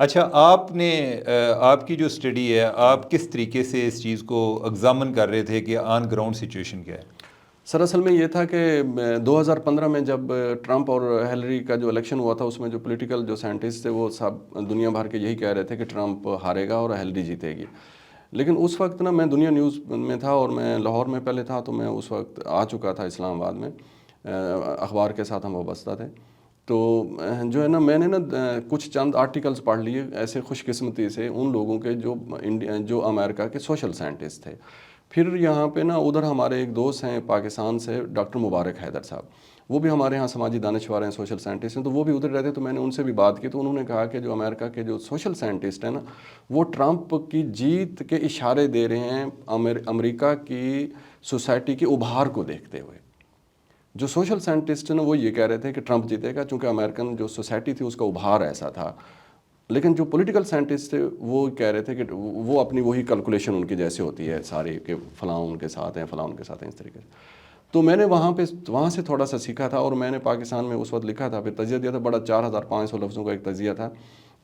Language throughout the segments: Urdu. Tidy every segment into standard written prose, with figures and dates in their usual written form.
اچھا، آپ کی جو اسٹڈی ہے، آپ کس طریقے سے اس چیز کو ایگزامن کر رہے تھے کہ آن گراؤنڈ سچویشن کیا ہے؟ سر اصل میں یہ تھا کہ 2015 میں جب ٹرمپ اور ہیلری کا جو الیکشن ہوا تھا، اس میں جو پولیٹیکل جو سائنٹسٹ تھے وہ سب دنیا بھر کے یہی کہہ رہے تھے کہ ٹرمپ ہارے گا اور ہیلری جیتے گی. لیکن اس وقت نا میں دنیا نیوز میں تھا اور میں لاہور میں پہلے تھا، تو میں اس وقت آ چکا تھا اسلام آباد میں، اخبار کے ساتھ ہم وابستہ تھے. تو جو ہے نا میں نے نا کچھ چند آرٹیکلز پڑھ لیے ایسے خوش قسمتی سے ان لوگوں کے جو امریکہ کے سوشل سائنٹسٹ تھے. پھر یہاں پہ نا ادھر ہمارے ایک دوست ہیں پاکستان سے، ڈاکٹر مبارک حیدر صاحب، وہ بھی ہمارے ہاں سماجی دانشور ہیں، سوشل سائنٹسٹ ہیں، تو وہ بھی ادھر رہتے. تو میں نے ان سے بھی بات کی، تو انہوں نے کہا کہ جو امریکہ کے جو سوشل سائنٹسٹ ہیں نا، وہ ٹرمپ کی جیت کے اشارے دے رہے ہیں امریکہ کی سوسائٹی کے ابھار کو دیکھتے ہوئے. جو سوشل سائنٹسٹ ہیں نا وہ یہ کہہ رہے تھے کہ ٹرمپ جیتے گا، چونکہ امریکن جو سوسائٹی تھی اس کا ابھار ایسا تھا. لیکن جو پولیٹیکل سائنٹسٹ تھے وہ کہہ رہے تھے کہ وہ اپنی وہی کیلکولیشن ان کی جیسے ہوتی ہے سارے، کہ فلاں ان کے ساتھ ہیں، فلاں ان کے ساتھ ہیں، اس طریقے سے. تو میں نے وہاں سے تھوڑا سا سیکھا تھا، اور میں نے پاکستان میں اس وقت لکھا تھا، پھر تجزیہ دیا تھا، بڑا 4500 لفظوں کا ایک تجزیہ تھا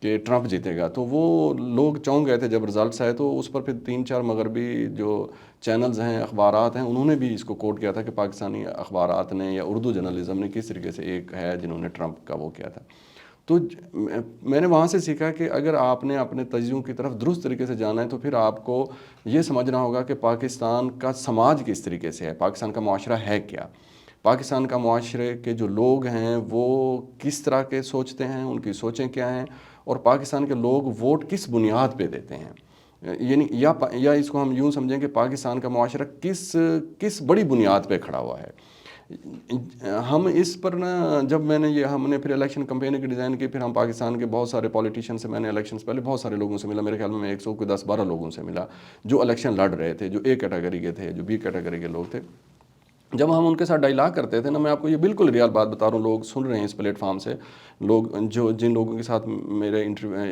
کہ ٹرمپ جیتے گا. تو وہ لوگ چونک گئے تھے جب رزلٹس آئے. تو اس پر پھر 3-4 مغربی جو چینلز ہیں، اخبارات ہیں، انہوں نے بھی اس کو کوٹ کیا تھا کہ پاکستانی اخبارات نے یا اردو جرنلزم نے کس طریقے سے ایک ہے جنہوں نے ٹرمپ کا وہ کیا تھا. تو میں نے وہاں سے سیکھا کہ اگر آپ نے اپنے تجزیوں کی طرف درست طریقے سے جانا ہے تو پھر آپ کو یہ سمجھنا ہوگا کہ پاکستان کا سماج کس طریقے سے ہے، پاکستان کا معاشرہ ہے کیا، پاکستان کا معاشرے کے جو لوگ ہیں وہ کس طرح کے سوچتے ہیں، ان کی سوچیں کیا ہیں، اور پاکستان کے لوگ ووٹ کس بنیاد پہ دیتے ہیں. یعنی یا اس کو ہم یوں سمجھیں کہ پاکستان کا معاشرہ کس بڑی بنیاد پہ کھڑا ہوا ہے. ہم اس پر نا جب ہم نے پھر الیکشن کمپین کی ڈیزائن کی، پھر ہم پاکستان کے بہت سارے پولیٹیشین سے، میں نے الیکشن سے پہلے بہت سارے لوگوں سے ملا، میرے خیال میں 110-12 لوگوں سے ملا جو الیکشن لڑ رہے تھے، جو اے کیٹیگری کے تھے، جو بی کیٹیگری کے لوگ تھے. جب ہم ان کے ساتھ ڈائیلاگ کرتے تھے نا، میں آپ کو یہ بالکل ریئل بات بتا رہا ہوں، لوگ سن رہے ہیں اس پلیٹ فارم سے، لوگ جن لوگوں کے ساتھ میرے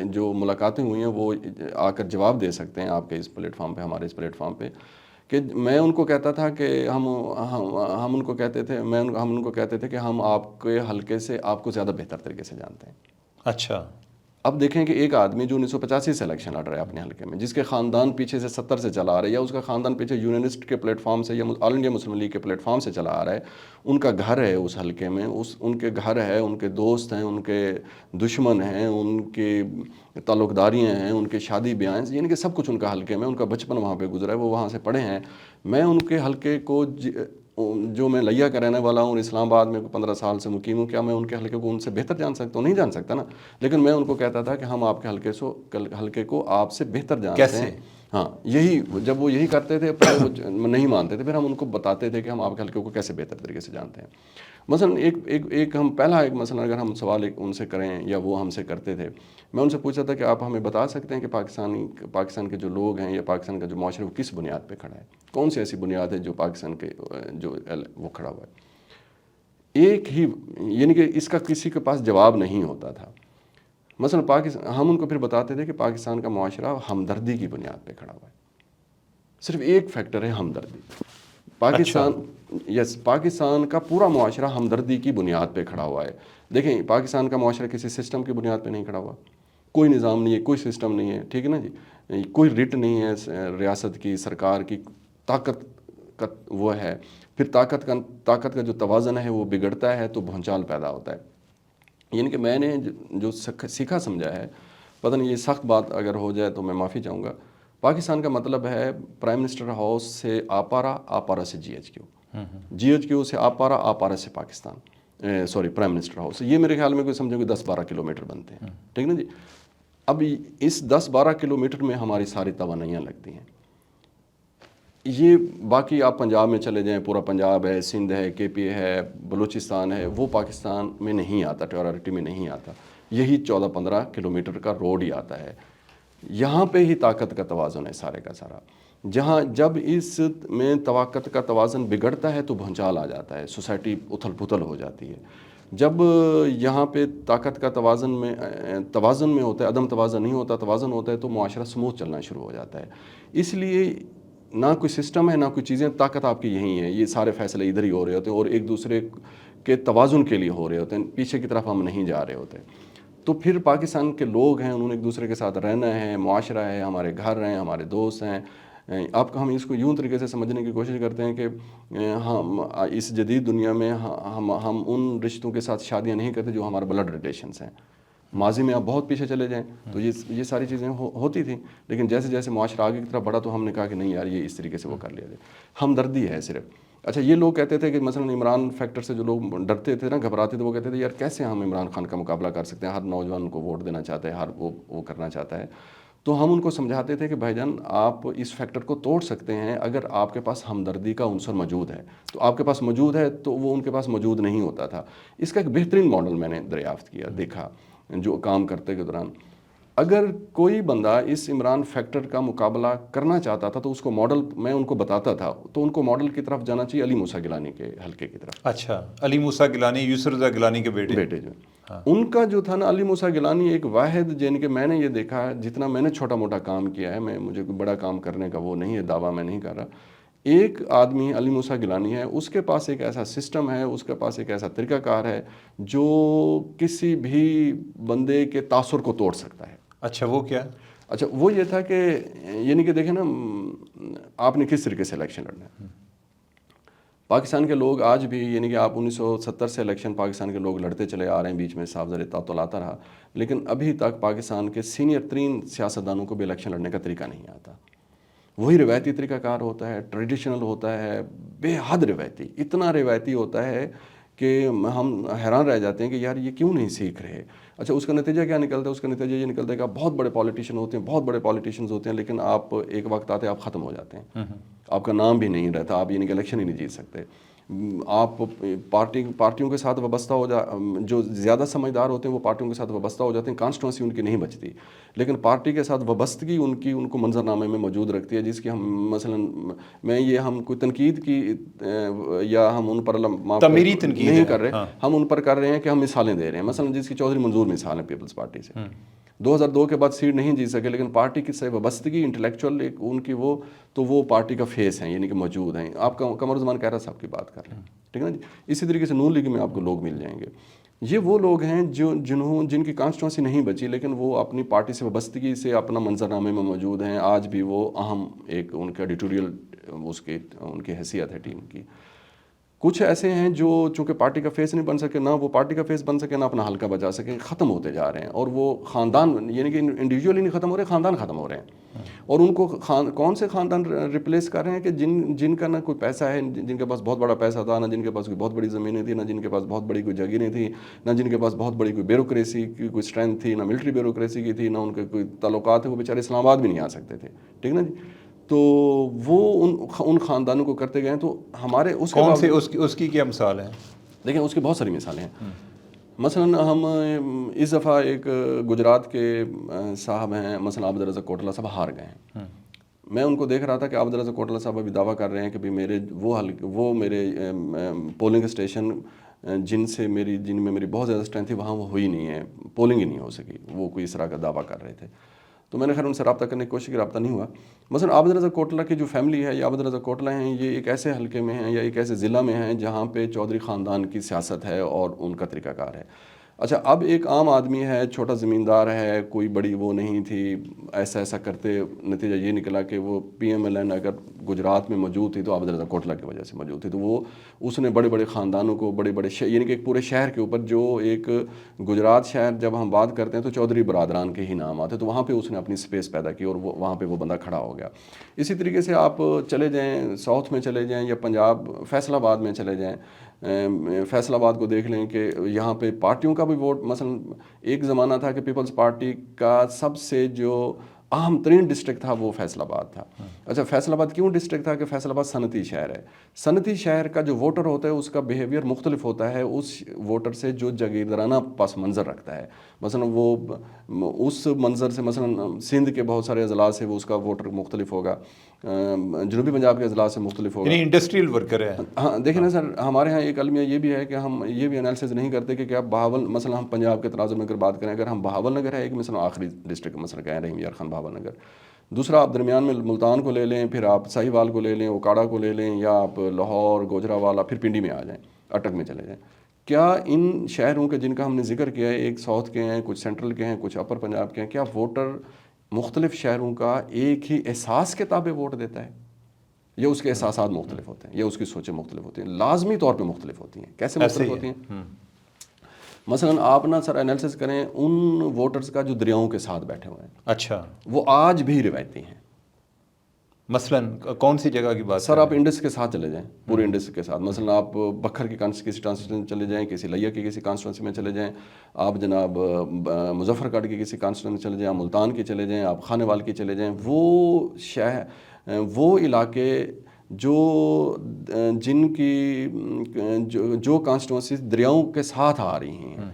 جو ملاقاتیں ہوئی ہیں وہ آ کر جواب دے سکتے ہیں آپ کے اس پلیٹ فارم پہ، ہمارے اس پلیٹ فارم پہ، کہ میں ان کو کہتا تھا کہ ہم ان کو کہتے تھے ہم ان کو کہتے تھے کہ ہم آپ کے حلقے سے آپ کو زیادہ بہتر طریقے سے جانتے ہیں. اچھا. اب دیکھیں کہ ایک آدمی جو 1985 سے الیکشن لڑ رہا ہے اپنے حلقے میں، جس کے خاندان پیچھے سے 70 سے چلا آ رہا ہے، یا اس کا خاندان پیچھے یونینسٹ کے پلیٹ فارم سے یا آل انڈیا مسلم لیگ کے پلیٹ فارم سے چلا آ رہا ہے، ان کا گھر ہے اس حلقے میں، ان کے گھر ہے، ان کے دوست ہیں، ان کے دشمن ہیں، ان کے تعلق داریاں ہیں، ان کے شادی بیاہ ہیں، یعنی کہ سب کچھ ان کا حلقے میں، ان کا بچپن وہاں پہ گزرا ہے، وہ وہاں سے پڑھے ہیں. میں ان کے حلقے کو جو میں لیا کا رہنے والا ہوں اور اسلام آباد میں 15 سال سے مقیم ہوں، کیا میں ان کے حلقے کو ان سے بہتر جان سکتا ہوں؟ نہیں جان سکتا نا. لیکن میں ان کو کہتا تھا کہ ہم آپ کے حلقے کو آپ سے بہتر جانتے کیسے؟ ہیں. ہاں، جب وہ یہی کرتے تھے، پہلے وہ نہیں مانتے تھے، پھر ہم ان کو بتاتے تھے کہ ہم آپ کے حلقے کو کیسے بہتر طریقے سے جانتے ہیں. مثلا مثلا اگر ہم سوال ان سے کریں یا وہ ہم سے کرتے تھے، میں ان سے پوچھا تھا کہ آپ ہمیں بتا سکتے ہیں کہ پاکستان کے جو لوگ ہیں یا پاکستان کا جو معاشرہ وہ کس بنیاد پہ کھڑا ہے، کون سی ایسی بنیاد ہے جو پاکستان کے جو وہ کھڑا ہوا ہے. ایک ہی، یعنی کہ اس کا کسی کے پاس جواب نہیں ہوتا تھا. مثلا ہم ان کو پھر بتاتے تھے کہ پاکستان کا معاشرہ ہمدردی کی بنیاد پہ کھڑا ہوا ہے. صرف ایک فیکٹر ہے ہمدردی. پاکستان کا پورا معاشرہ ہمدردی کی بنیاد پہ کھڑا ہوا ہے. دیکھیں، پاکستان کا معاشرہ کسی سسٹم کی بنیاد پہ نہیں کھڑا ہوا، کوئی نظام نہیں ہے، کوئی سسٹم نہیں ہے، ٹھیک ہے نا جی، کوئی رٹ نہیں ہے ریاست کی، سرکار کی، طاقت کا وہ ہے. پھر طاقت کا جو توازن ہے وہ بگڑتا ہے تو بھونچال پیدا ہوتا ہے. یعنی کہ میں نے جو سیکھا سمجھا ہے، پتہ نہیں یہ سخت بات اگر ہو جائے تو میں معافی چاہوں گا، پاکستان کا مطلب ہے پرائم منسٹر ہاؤس سے آپارا سے GHQ سے آپارا سے پاکستان، پرائم منسٹر ہاؤس. یہ میرے خیال میں کوئی سمجھو کہ 10-12 کلومیٹر بنتے ہیں، ٹھیک نا جی. اب اس 10-12 کلومیٹر میں ہماری ساری توانائیاں لگتی ہیں. یہ باقی آپ پنجاب میں چلے جائیں، پورا پنجاب ہے، سندھ ہے، KP ہے، بلوچستان ہے، وہ پاکستان میں نہیں آتا، ٹیورٹی میں نہیں آتا. یہی 14-15 کلومیٹر کا روڈ ہی آتا ہے. یہاں پہ ہی طاقت کا توازن ہے سارے کا سارا. جب اس میں طاقت کا توازن بگڑتا ہے تو بھونچال آ جاتا ہے، سوسائٹی اتھل پھتل ہو جاتی ہے. جب یہاں پہ طاقت کا توازن میں ہوتا ہے، عدم توازن نہیں ہوتا، توازن ہوتا ہے، تو معاشرہ سموتھ چلنا شروع ہو جاتا ہے. اس لیے نہ کوئی سسٹم ہے، نہ کوئی چیزیں، طاقت آپ کی یہی ہے. یہ سارے فیصلے ادھر ہی ہو رہے ہوتے ہیں اور ایک دوسرے کے توازن کے لیے ہو رہے ہوتے ہیں، پیچھے کی طرف ہم نہیں جا رہے ہوتے. تو پھر پاکستان کے لوگ ہیں، انہوں نے ایک دوسرے کے ساتھ رہنا ہے، معاشرہ ہے، ہمارے گھر ہیں، ہمارے دوست ہیں. ہم اس کو یوں طریقے سے سمجھنے کی کوشش کرتے ہیں کہ ہم اس جدید دنیا میں ہم ان رشتوں کے ساتھ شادیاں نہیں کرتے جو ہمارے بلڈ ریلیشنس ہیں. ماضی میں آپ بہت پیچھے چلے جائیں تو یہ ساری چیزیں ہوتی تھیں، لیکن جیسے جیسے معاشرہ آگے کی طرف بڑھا تو ہم نے کہا کہ نہیں یار یہ اس طریقے سے وہ کر لیا جائے. ہمدردی ہے صرف. اچھا یہ لوگ کہتے تھے کہ مثلا عمران فیکٹر سے جو لوگ ڈرتے تھے نا، گھبراتے تھے، وہ کہتے تھے یار کیسے ہم عمران خان کا مقابلہ کر سکتے ہیں، ہر نوجوان کو ووٹ دینا چاہتا ہے، ہر وہ کرنا چاہتا ہے. تو ہم ان کو سمجھاتے تھے کہ بھائی جان آپ اس فیکٹر کو توڑ سکتے ہیں اگر آپ کے پاس ہمدردی کا عنصر موجود ہے. تو آپ کے پاس موجود ہے تو وہ ان کے پاس موجود نہیں ہوتا تھا. اس کا ایک بہترین ماڈل میں نے دریافت کیا، دیکھا جو کام کرتے کے دوران. اگر کوئی بندہ اس عمران فیکٹر کا مقابلہ کرنا چاہتا تھا تو اس کو ماڈل میں ان کو بتاتا تھا، تو ان کو ماڈل کی طرف جانا چاہیے علی موسیٰ گیلانی کے حلقے کی طرف. اچھا، علی موسیٰ گیلانی یسر رضا گیلانی کے بیٹے جو ان کا جو تھا نا، علی موسیٰ گیلانی ایک واحد جن کے میں نے یہ دیکھا، جتنا میں نے چھوٹا موٹا کام کیا ہے، مجھے کوئی بڑا کام کرنے کا وہ نہیں ہے، دعویٰ میں نہیں کر رہا. ایک آدمی علی موسیٰ گیلانی ہے، اس کے پاس ایک ایسا سسٹم ہے، اس کے پاس ایک ایسا طریقہ کار ہے جو کسی بھی بندے کے تاثر کو توڑ سکتا ہے. اچھا وہ کیا؟ اچھا وہ یہ تھا کہ یعنی کہ دیکھیں نا، آپ نے کس طریقے سے الیکشن لڑنا ہے. پاکستان کے لوگ آج بھی، یعنی کہ آپ 1970 سے الیکشن پاکستان کے لوگ لڑتے چلے آ رہے ہیں، بیچ میں صاف ذرا تعطل آتا رہا، لیکن ابھی تک پاکستان کے سینئر ترین سیاستدانوں کو بھی الیکشن لڑنے کا طریقہ نہیں آتا. وہی روایتی طریقہ کار ہوتا ہے، ٹریڈیشنل ہوتا ہے، بے حد روایتی، اتنا روایتی ہوتا ہے کہ ہم حیران رہ جاتے ہیں کہ یار یہ کیوں نہیں سیکھ رہے. اچھا اس کا نتیجہ کیا نکلتا ہے؟ اس کا نتیجہ یہ نکلتا ہے کہ آپ بہت بڑے پالیٹیشین ہوتے ہیں، بہت بڑے پالیٹیشینز ہوتے ہیں، لیکن آپ ایک وقت آتے آپ ختم ہو جاتے ہیں، آپ کا نام بھی نہیں رہتا، آپ یعنی کہ الیکشن ہی نہیں جیت سکتے. آپ پارٹیوں کے ساتھ وابستہ جو زیادہ سمجھدار ہوتے ہیں وہ پارٹیوں کے ساتھ وابستہ ہو جاتے ہیں، کانسٹیٹوئنسی ان کی نہیں بچتی، لیکن پارٹی کے ساتھ وابستگی ان کو منظرنامے میں موجود رکھتی ہے، جس کی ہم مثلا ہم کوئی تنقید کی یا ہم ان پر تعمیری تنقید نہیں کر رہے، ہم ان پر کر رہے ہیں کہ ہم مثالیں دے رہے ہیں. مثلا جس کی چودھری منظور مثال ہے پیپلز پارٹی سے، 2002 کے بعد سیٹ نہیں جیت سکے، لیکن پارٹی کی سے وابستگی انٹلیکچوئل ان کی وہ پارٹی کا فیس ہیں، یعنی کہ موجود ہیں. آپ کا قمر زمان کہہ رہا صاحب کی بات کر رہے ہیں، ٹھیک ہے نا جی. اسی طریقے سے نون لیگ میں آپ کو لوگ مل جائیں گے. یہ وہ لوگ ہیں جن کی کانسٹیٹوئنسی نہیں بچی، لیکن وہ اپنی پارٹی سے وابستگی سے اپنا منظرنامے میں موجود ہیں. آج بھی وہ اہم ایک ان کا ایڈیٹوریل ان کی حیثیت ہے ٹیم کی. کچھ ایسے ہیں جو چونکہ پارٹی کا فیس نہیں بن سکے، نہ وہ پارٹی کا فیس بن سکے، نہ اپنا حلقہ بچا سکے، ختم ہوتے جا رہے ہیں. اور وہ خاندان، یعنی کہ انڈیویجول نہیں ختم ہو رہے، خاندان ختم ہو رہے ہیں. اور ان کو کون سے خاندان ریپلیس کر رہے ہیں کہ جن کا نہ کوئی پیسہ ہے، جن کے پاس بہت بڑا پیسہ تھا، نہ جن کے پاس کوئی بہت بڑی زمینیں تھیں، نہ جن کے پاس بہت بڑی کوئی جگیریں تھیں، نہ جن کے پاس بہت بڑی کوئی بیوروکریسی کی کوئی اسٹرینتھ تھی، نہ ملٹری بیوروکریسی کی تھی، نہ ان کے کوئی تعلقات تھے. وہ بیچارے اسلام آباد بھی نہیں آ سکتے تھے، ٹھیک نا جی. تو وہ ان خاندانوں کو کرتے گئے. تو ہمارے اس کی کیا مثال ہے؟ دیکھیں اس کی بہت ساری مثالیں ہیں. مثلا ہم اس دفعہ ایک گجرات کے صاحب ہیں، مثلا عابد رضا کوٹلہ صاحب ہار گئے ہیں. میں ان کو دیکھ رہا تھا کہ عابد رضا کوٹلہ صاحب ابھی دعویٰ کر رہے ہیں کہ میرے وہ میرے پولنگ اسٹیشن جن میں میری بہت زیادہ اسٹرینتھ تھی وہاں وہ ہوئی نہیں ہے، پولنگ ہی نہیں ہو سکی. وہ کوئی اس طرح کا دعویٰ کر رہے تھے. تو میں نے خیر ان سے رابطہ کرنے کی کوشش کی، رابطہ نہیں ہوا. مثلا عابد رضا کوٹلہ کی جو فیملی ہے، یا عابد رضا کوٹلہ ہیں، یہ ایک ایسے حلقے میں ہیں یا ایک ایسے ضلع میں ہیں جہاں پہ چودھری خاندان کی سیاست ہے اور ان کا طریقہ کار ہے. اچھا اب ایک عام آدمی ہے، چھوٹا زمیندار ہے، کوئی بڑی وہ نہیں تھی، ایسا کرتے نتیجہ یہ نکلا کہ وہ PMLN اگر گجرات میں موجود تھی تو عابد رضا کوٹلہ کی وجہ سے موجود تھی. تو اس نے بڑے بڑے خاندانوں کو، بڑے یعنی کہ ایک پورے شہر کے اوپر، جو ایک گجرات شہر جب ہم بات کرتے ہیں تو چودھری برادران کے ہی نام آتے، تو وہاں پہ اس نے اپنی سپیس پیدا کی اور وہاں پہ وہ بندہ کھڑا ہو گیا. اسی طریقے سے آپ چلے جائیں ساؤتھ میں چلے جائیں، یا پنجاب فیصل آباد میں چلے جائیں. فیصل آباد کو دیکھ لیں کہ یہاں پہ پارٹیوں کا بھی ووٹ، مثلا ایک زمانہ تھا کہ پیپلز پارٹی کا سب سے جو اہم ترین ڈسٹرکٹ تھا وہ فیصل آباد تھا. اچھا فیصل آباد کیوں ڈسٹرکٹ تھا؟ کہ فیصل آباد صنعتی شہر ہے. صنعتی شہر کا جو ووٹر ہوتا ہے اس کا بیہیویئر مختلف ہوتا ہے اس ووٹر سے جو جاگیردارانہ پس منظر رکھتا ہے. مثلا وہ اس منظر سے، مثلا سندھ کے بہت سارے اضلاع سے وہ اس کا ووٹر مختلف ہوگا، جنوبی پنجاب کے اضلاع سے مختلف ہوگا، یعنی انڈسٹریل ورکر ہے. ہاں دیکھیں نا سر، ہمارے ہاں ایک المیہ یہ بھی ہے کہ ہم یہ بھی انالیسز نہیں کرتے کہ کیا بہاول، مثلا ہم پنجاب کے تناظر میں اگر بات کریں، اگر ہم بہاول نگر ہے ایک مثلا آخری ڈسٹرکٹ، مثلا کہیں رحیم یار خان بہاول نگر، دوسرا آپ درمیان میں ملتان کو لے لیں، پھر آپ ساہیوال کو لے لیں، اوکاڑا کو لے لیں، یا آپ لاہور، گوجرا والا، پھر پنڈی میں آ جائیں، اٹک میں چلے جائیں. کیا ان شہروں کے جن کا ہم نے ذکر کیا ہے، ایک ساؤتھ کے ہیں، کچھ سینٹرل کے ہیں، کچھ اپر پنجاب کے ہیں، کیا ووٹر مختلف شہروں کا ایک ہی احساس کے تابع ووٹ دیتا ہے؟ یا اس کے احساسات مختلف ہوتے ہیں، یا اس کی سوچیں مختلف ہوتی ہیں؟ لازمی طور پہ مختلف ہوتی ہیں. کیسے مختلف ہوتی ہیں؟ مثلا آپ نا سر انالیسس کریں ان ووٹرز کا جو دریاؤں کے ساتھ بیٹھے ہوئے ہیں. اچھا، وہ آج بھی روایتی ہیں. مثلا کون سی جگہ کی بات سر آپ انڈس کے ساتھ چلے جائیں، پورے انڈس کے ساتھ. مثلا آپ بکھر کی کسی کانسٹیٹوینسی میں چلے جائیں، کسی لیا کی کسی کانسٹیٹوینسی میں چلے جائیں، آپ جناب مظفر گڑھ کی کسی کانسٹیٹوینسی میں چلے جائیں، آپ ملتان کی چلے جائیں، آپ خانے وال کی چلے جائیں. وہ علاقے جن کی جو کانسٹیٹوینسیز دریاؤں کے ساتھ آ رہی ہیں،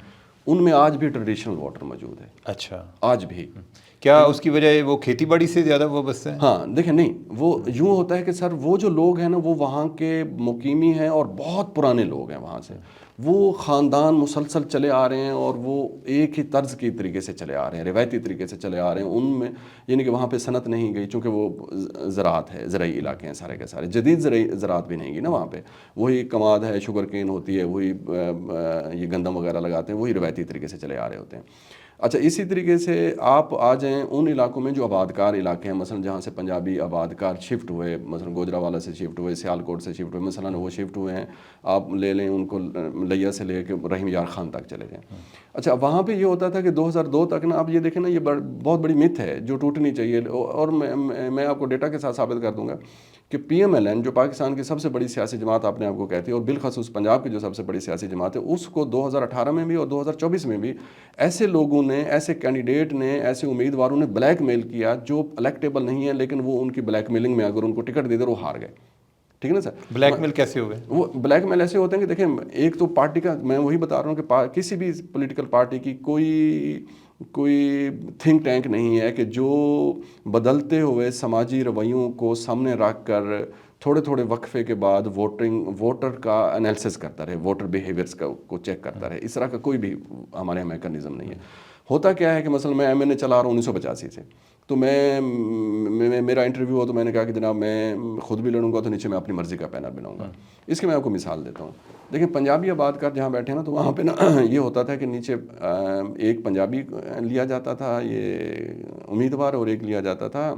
ان میں آج بھی ٹریڈیشنل واٹر موجود ہے. اچھا، آج بھی. کیا اس کی وجہ وہ کھیتی باڑی سے زیادہ وابستہ ہیں؟ ہاں دیکھیں، نہیں وہ یوں ہوتا ہے کہ سر وہ جو لوگ ہیں نا، وہ وہاں کے مقیمی ہیں اور بہت پرانے لوگ ہیں وہاں سے. وہ خاندان مسلسل چلے آ رہے ہیں اور وہ ایک ہی طرز کی طریقے سے چلے آ رہے ہیں، روایتی طریقے سے چلے آ رہے ہیں. ان میں یعنی کہ وہاں پہ صنعت نہیں گئی، چونکہ وہ زراعت ہے، زرعی علاقے ہیں سارے کے سارے. جدید زراعت بھی نہیں گئی نا وہاں پہ. وہی کماد ہے، شوگر کین ہوتی ہے، وہی یہ گندم وغیرہ لگاتے ہیں، وہی روایتی طریقے سے چلے آ رہے ہوتے ہیں. اچھا، اسی طریقے سے آپ آ جائیں ان علاقوں میں جو آباد کار علاقے ہیں، مثلا جہاں سے پنجابی آباد کار شفٹ ہوئے، مثلا گوجرانوالہ سے شفٹ ہوئے، سیالکوٹ سے شفٹ ہوئے، مثلا وہ شفٹ ہوئے ہیں. آپ لے لیں ان کو لیا سے لے کے رحیم یار خان تک چلے جائیں. اچھا، وہاں پہ یہ ہوتا تھا کہ 2002 تک نا، آپ یہ دیکھیں نا، یہ بہت بڑی متھ ہے جو ٹوٹنی چاہیے. اور میں آپ کو ڈیٹا کے ساتھ ثابت کر دوں گا کہ پی ایم ایل این جو پاکستان کی سب سے بڑی سیاسی جماعت اپنے آپ کو کہتی ہے، اور بالخصوص پنجاب کی جو سب سے بڑی سیاسی جماعت ہے، اس کو 2018 میں بھی اور 2024 میں بھی ایسے لوگوں نے، ایسے کینڈیڈیٹ نے، ایسے امیدواروں نے بلیک میل کیا جو الیکٹیبل نہیں ہے، لیکن وہ ان کی بلیک میلنگ میں اگر ان کو ٹکٹ دے دے وہ ہار گئے. ٹھیک ہے نا سر؟ بلیک میل کیسے ہوئے؟ وہ بلیک میل ایسے ہوتے ہیں کہ دیکھیں، ایک تو پارٹی کا، میں وہی بتا رہا ہوں کہ کسی بھی پولیٹیکل پارٹی کی کوئی تھنک ٹینک نہیں ہے کہ جو بدلتے ہوئے سماجی رویوں کو سامنے رکھ کر تھوڑے تھوڑے وقفے کے بعد ووٹر کا انالیسس کرتا رہے، ووٹر بیہیویئرس کو چیک کرتا رہے. اس طرح کا کوئی بھی ہمارے یہاں میکانزم نہیں ہے. ہوتا کیا ہے کہ مثلا میں ایم این اے چلا رہا ہوں 1985 سے، تو میرا انٹرویو ہوا تو میں نے کہا کہ جناب میں خود بھی لڑوں گا تو نیچے میں اپنی مرضی کا پینل بناؤں گا. اس کی میں آپ کو مثال دیتا ہوں. دیکھیں، پنجابی آباد کار جہاں بیٹھے ہیں نا، تو وہاں پہ نا یہ ہوتا تھا کہ نیچے ایک پنجابی لیا جاتا تھا یہ امیدوار، اور ایک لیا جاتا تھا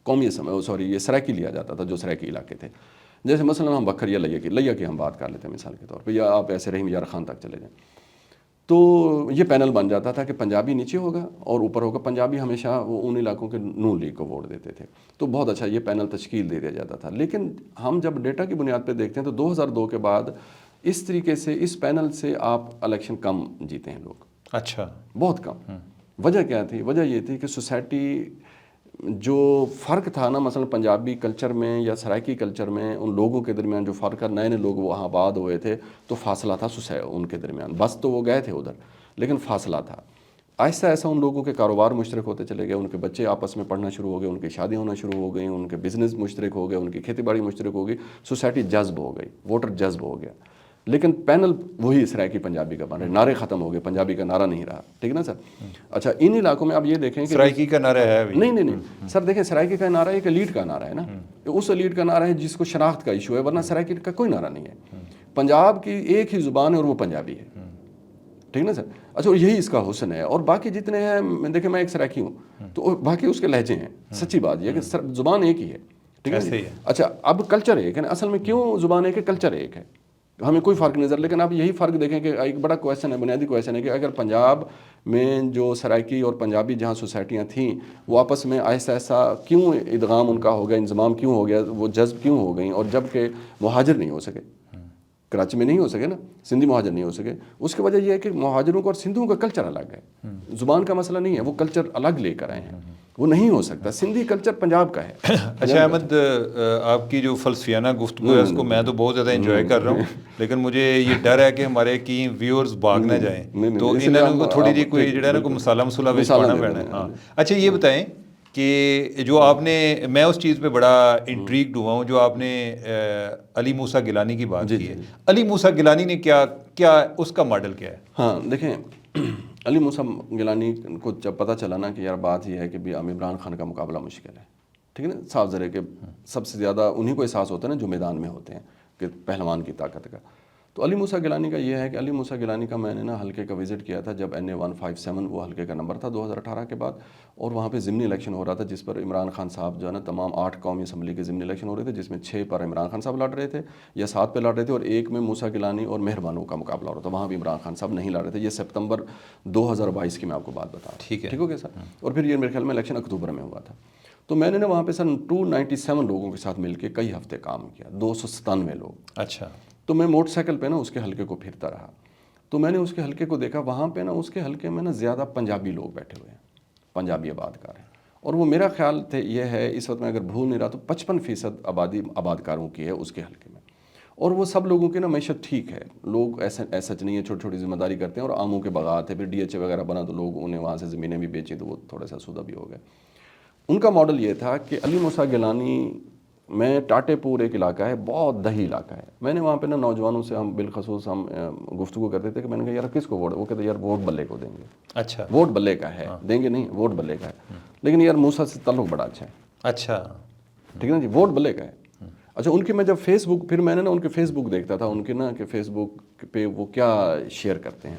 یہ سرائکی لیا جاتا تھا جو سرائکی علاقے تھے. جیسے مثلا ہم بکھر یا لیا کی ہم بات کر لیتے ہیں مثال کے طور پہ، یا آپ ایسے رحیم یار خان تک چلے جائیں. تو یہ پینل بن جاتا تھا کہ پنجابی نیچے ہوگا اور اوپر ہوگا پنجابی. ہمیشہ وہ ان علاقوں کے نون لیگ کو ووٹ دیتے تھے. تو بہت اچھا یہ پینل تشکیل دے دیا جاتا تھا. لیکن ہم جب ڈیٹا کی بنیاد پہ دیکھتے ہیں تو 2002 کے بعد اس طریقے سے اس پینل سے آپ الیکشن کم جیتے ہیں لوگ. اچھا، بہت کم. وجہ کیا تھی؟ وجہ یہ تھی کہ سوسائٹی جو فرق تھا نا، مثلا پنجابی کلچر میں یا سرائکی کلچر میں ان لوگوں کے درمیان جو فرق ہے، نئے لوگ وہاں آباد ہوئے تھے تو فاصلہ تھا ان کے درمیان. بس تو وہ گئے تھے ادھر، لیکن فاصلہ تھا. آہستہ آہستہ ان لوگوں کے کاروبار مشترک ہوتے چلے گئے، ان کے بچے آپس میں پڑھنا شروع ہو گئے، ان کی شادیاں ہونا شروع ہو گئیں، ان کے بزنس مشترک ہو گئے، ان کی کھیتی باڑی مشترک ہو گئی. سوسائٹی جذب ہو گئی، ووٹر جذب ہو گیا. لیکن پینل وہی سرائکی پنجابی کا بن رہے، نعرے ختم ہو گئے، پنجابی کا نعرہ نہیں رہا. ٹھیک ہے نا سر؟ اچھا، ان علاقوں میں آپ یہ دیکھیں کہ سرائکی کا نعرہ ہے ابھی؟ نہیں سر، دیکھیں سرائکی کا نعرہ ایک ایلیٹ کا نعرہ ہے نا. اس ایلیٹ کا نعرہ ہے جس کو شناخت کا ایشو ہے، ورنہ سرائکی کا کوئی نعرہ نہیں ہے. پنجاب کی ایک ہی زبان ہے اور وہ پنجابی ہے. ٹھیک ہے نا سر؟ اچھا، اور یہی اس کا حسن ہے. اور باقی جتنے ہیں، دیکھیں میں ایک سرائکی ہوں تو باقی اس کے لہجے ہیں. سچی بات یہ ہے کہ زبان ایک ہی ہے. ٹھیک ہے. اچھا، اب کلچر ایک ہے نا. اصل میں کیوں زبان ایک ہے؟ کلچر ایک ہے، ہمیں کوئی فرق نہیں نظر. لیکن آپ یہی فرق دیکھیں کہ ایک بڑا کویشچن ہے، بنیادی کویشچن ہے کہ اگر پنجاب میں جو سرائکی اور پنجابی جہاں سوسائٹیاں تھیں وہ آپس میں آہستہ آہستہ کیوں ادغام ان کا ہو گیا، انضمام کیوں ہو گیا، وہ جذب کیوں ہو گئیں، اور جب کہ مہاجر نہیں ہو سکے، کراچی میں نہیں ہو سکے نا، سندھی مہاجر نہیں ہو سکے. اس کی وجہ یہ ہے کہ مہاجروں کا اور سندھوں کا کلچر الگ ہے. زبان کا مسئلہ نہیں ہے، وہ کلچر الگ لے کر آئے ہیں. وہ نہیں ہو سکتا. سندھی کلچر پنجاب کا ہے. اچھا احمد، آپ کی جو فلسفیانہ گفتگو ہے اس کو میں تو بہت زیادہ انجوائے کر رہا ہوں، لیکن مجھے یہ ڈر ہے کہ ہمارے کی ویورز بھاگ نہ جائیں، تو انہوں کو تھوڑی جی کوئی جو ہے نا کوئی مسالہ مسولہ ویچ پانا پینا ہے. ہاں اچھا، یہ بتائیں کہ جو آپ نے، میں اس چیز پہ بڑا انٹریگڈ ہوا ہوں جو آپ نے علی موسیٰ گیلانی کی بات کی ہے. علی موسیٰ گیلانی نے کیا اس کا ماڈل کیا ہے؟ ہاں دیکھیں، علی موسیٰ گیلانی کو جب پتہ چلا نا کہ یار بات یہ ہے کہ بھی عمران خان کا مقابلہ مشکل ہے. ٹھیک ہے نا؟ صاف ذرے کہ سب سے زیادہ انہی کو احساس ہوتا ہے نا جو میدان میں ہوتے ہیں کہ پہلوان کی طاقت کا. تو علی موسیٰ گیلانی کا یہ ہے کہ علی موسیٰ گیلانی کا میں نے نا حلقے کا وزٹ کیا تھا جب NA157 وہ حلقے کا نمبر تھا 2018 کے بعد, اور وہاں پہ ضمنی الیکشن ہو رہا تھا جس پر عمران خان صاحب جو ہے نا تمام 8 قومی اسمبلی کے ضمنی الیکشن ہو رہے تھے, جس میں 6 پر عمران خان صاحب لڑ رہے تھے یا 7 پہ لڑ رہے تھے, اور ایک میں موسیٰ گیلانی اور مہر بانو کا مقابلہ ہو رہا تھا, وہاں بھی عمران خان صاحب نہیں لڑ رہے تھے. یہ سپتمبر 2022 کی میں آپ کو بات بتا رہا ہوں, ٹھیک ہو گیا سر. اور پھر یہ میرے خیال میں الیکشن اکتوبر میں ہوا تھا. تو میں نے نا وہاں پہ سر 297 لوگوں کے ساتھ مل کے کئی ہفتے کام کیا, 297 لوگ. اچھا. تو میں موٹر سائیکل پہ نا اس کے حلقے کو پھرتا رہا, تو میں نے اس کے حلقے کو دیکھا, وہاں پہ نا اس کے حلقے میں نا زیادہ پنجابی لوگ بیٹھے ہوئے ہیں, پنجابی آبادکار ہیں, اور وہ میرا خیال تھے یہ ہے اس وقت میں اگر بھول نہیں رہا تو 55% آبادی آبادکاروں کی ہے اس کے حلقے میں, اور وہ سب لوگوں کی نا معیشت ٹھیک ہے, لوگ ایسا نہیں ہے, چھوٹی چھوٹی ذمہ داری کرتے ہیں, اور آموں کے باغات ہے, پھر DHA وغیرہ بنا تو لوگ انہیں وہاں سے زمینیں بھی بیچیں تو وہ تھوڑا سا سودہ بھی ہو گئے. ان کا ماڈل یہ تھا کہ علی موسیٰ گیلانی میں ٹاٹے پور ایک علاقہ ہے, بہت دہی علاقہ ہے. میں نے وہاں پہ نا نوجوانوں سے ہم بالخصوص ہم گفتگو کرتے تھے کہ میں نے کہا یار کس کو ووٹ, وہ کہتے یار ووٹ بلے کو دیں گے. اچھا, ووٹ بلے کا ہے, دیں گے نہیں, ووٹ بلے کا ہے, لیکن یار موسیٰ سے تعلق بڑا اچھا ہے. اچھا, ٹھیک ہے نا جی, ووٹ بلے کا ہے. اچھا, ان کے میں جب فیس بک, پھر میں نے نا ان کے فیس بک دیکھتا تھا, ان کے نا کہ فیس بک پہ وہ کیا شیئر کرتے ہیں.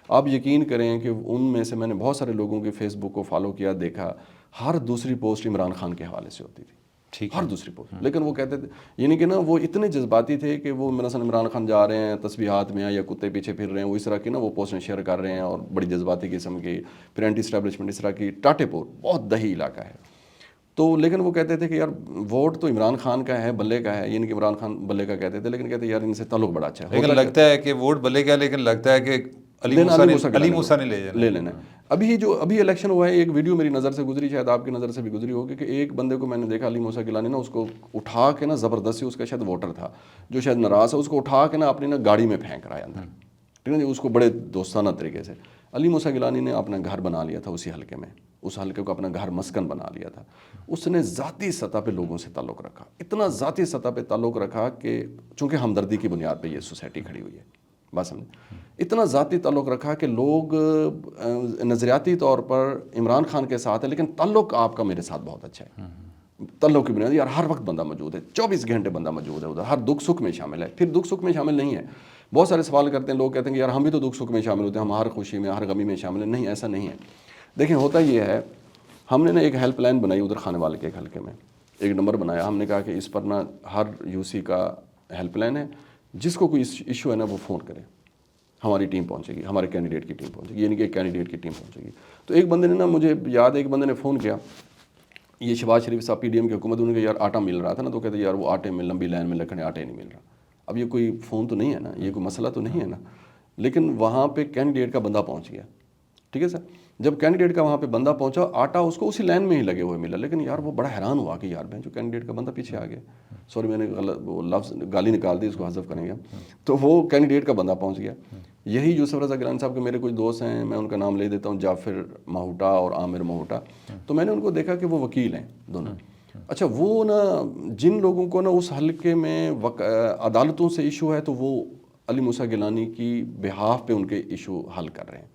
آپ یقین کریں کہ ان میں سے میں نے بہت سارے لوگوں کے فیس بک کو فالو کیا, دیکھا ہر دوسری پوسٹ عمران خان کے حوالے سے ہوتی تھی, ہر دوسری پوسٹ. لیکن وہ کہتے تھے, یعنی کہ نا وہ اتنے جذباتی تھے کہ وہ مثلا عمران خان جا رہے ہیں تسبیحات میں یا کتے پیچھے پھر رہے ہیں, وہ اس طرح کی نا وہ پوسٹیں شیئر کر رہے ہیں, اور بڑی جذباتی قسم کی, پھر اینٹی اسٹیبلشمنٹ اس طرح کی. ٹاٹے پور بہت دہی علاقہ ہے. تو لیکن وہ کہتے تھے کہ یار ووٹ تو عمران خان کا ہے, بلے کا ہے, یعنی کہ عمران خان بلے کا کہتے تھے, لیکن کہتے یار ان سے تعلق بڑا اچھا ہے. لیکن لگتا ہے کہ ووٹ بلے کا, لیکن لگتا ہے کہ علی موسیٰ نے لے لینا. ابھی الیکشن ہوا ہے, ایک ویڈیو میری نظر سے گزری, شاید آپ کی نظر سے بھی گزری ہوگی, کہ ایک بندے کو میں نے دیکھا علی موسیٰ گیلانی نا اس کو اٹھا کے نا زبردستی, اس کا شاید ووٹر تھا جو شاید ناراض ہے, اس کو اٹھا کے نا اپنی نا گاڑی میں پھینک رہا ہے اندر, ٹھیک ہے جی, اس کو بڑے دوستانہ طریقے سے. علی موسیٰ گیلانی نے اپنا گھر بنا لیا تھا اسی حلقے میں, اس حلقے کو اپنا گھر مسکن بنا لیا تھا. اس نے ذاتی سطح پہ لوگوں سے تعلق رکھا, اتنا ذاتی سطح پہ تعلق رکھا کہ چونکہ ہمدردی کی بنیاد پہ یہ سوسائٹی کھڑی ہوئی ہے, بات سمجھے, اتنا ذاتی تعلق رکھا کہ لوگ نظریاتی طور پر عمران خان کے ساتھ ہے, لیکن تعلق آپ کا میرے ساتھ بہت اچھا ہے. تعلق کی بنیاد یار ہر وقت بندہ موجود ہے, 24 گھنٹے بندہ موجود ہے ادھر, ہر دکھ سکھ میں شامل ہے. پھر دکھ سکھ میں شامل نہیں ہے, بہت سارے سوال کرتے ہیں لوگ, کہتے ہیں کہ یار ہم بھی تو دکھ سکھ میں شامل ہوتے ہیں, ہم ہر خوشی میں ہر غمی میں شامل ہیں. نہیں, ایسا نہیں ہے. دیکھیں ہوتا یہ ہے, ہم نے نا ایک ہیلپ لائن بنائی ادھر خانے والے کے حلقے میں, ایک نمبر بنایا, ہم نے کہا کہ اس پر نا ہر UC کا ہیلپ لائن ہے, جس کو کوئی ایشو ہے نا وہ فون کرے, ہماری ٹیم پہنچے گی, ہمارے کینڈیڈیٹ کی ٹیم پہنچے گی, یعنی کہ ایک کینڈیڈیٹ کی ٹیم پہنچے گی. تو ایک بندے نے نا, مجھے یاد ہے ایک بندے نے فون کیا, یہ شہباز شریف صاحب PDM کی حکومت, انہوں نے کہا یار آٹا مل رہا تھا نا, تو کہتے یار وہ آٹے میں لمبی لائن میں لکھنے آٹے نہیں مل رہا. اب یہ کوئی فون تو نہیں ہے نا, یہ کوئی مسئلہ تو نہیں ہے نا, لیکن وہاں پہ کینڈیڈیٹ کا بندہ پہنچ گیا, ٹھیک ہے سر. جب کینڈیڈیٹ کا وہاں پہ بندہ پہنچا, آٹا اس کو اسی لائن میں ہی لگے ہوئے ملا, لیکن یار وہ بڑا حیران ہوا کہ یار بہن جو کینڈیڈیٹ کا بندہ پیچھے آ گیا, سوری میں نے وہ لفظ گالی نکال دی, اس کو حذف کریں گے. تو وہ کینڈیڈیٹ کا بندہ پہنچ گیا. یہی یوسف رضا گیلانی صاحب کے میرے کچھ دوست ہیں, میں ان کا نام لے دیتا ہوں, جعفر ماہوٹا اور عامر ماہوٹا. تو میں نے ان کو دیکھا کہ وہ وکیل ہیں دونوں. اچھا, وہ نا جن لوگوں کو نا اس حلقے میں عدالتوں سے ایشو ہے, تو وہ علی موسیٰ گیلانی کی بہاف پہ ان کے ایشو حل کر رہے ہیں.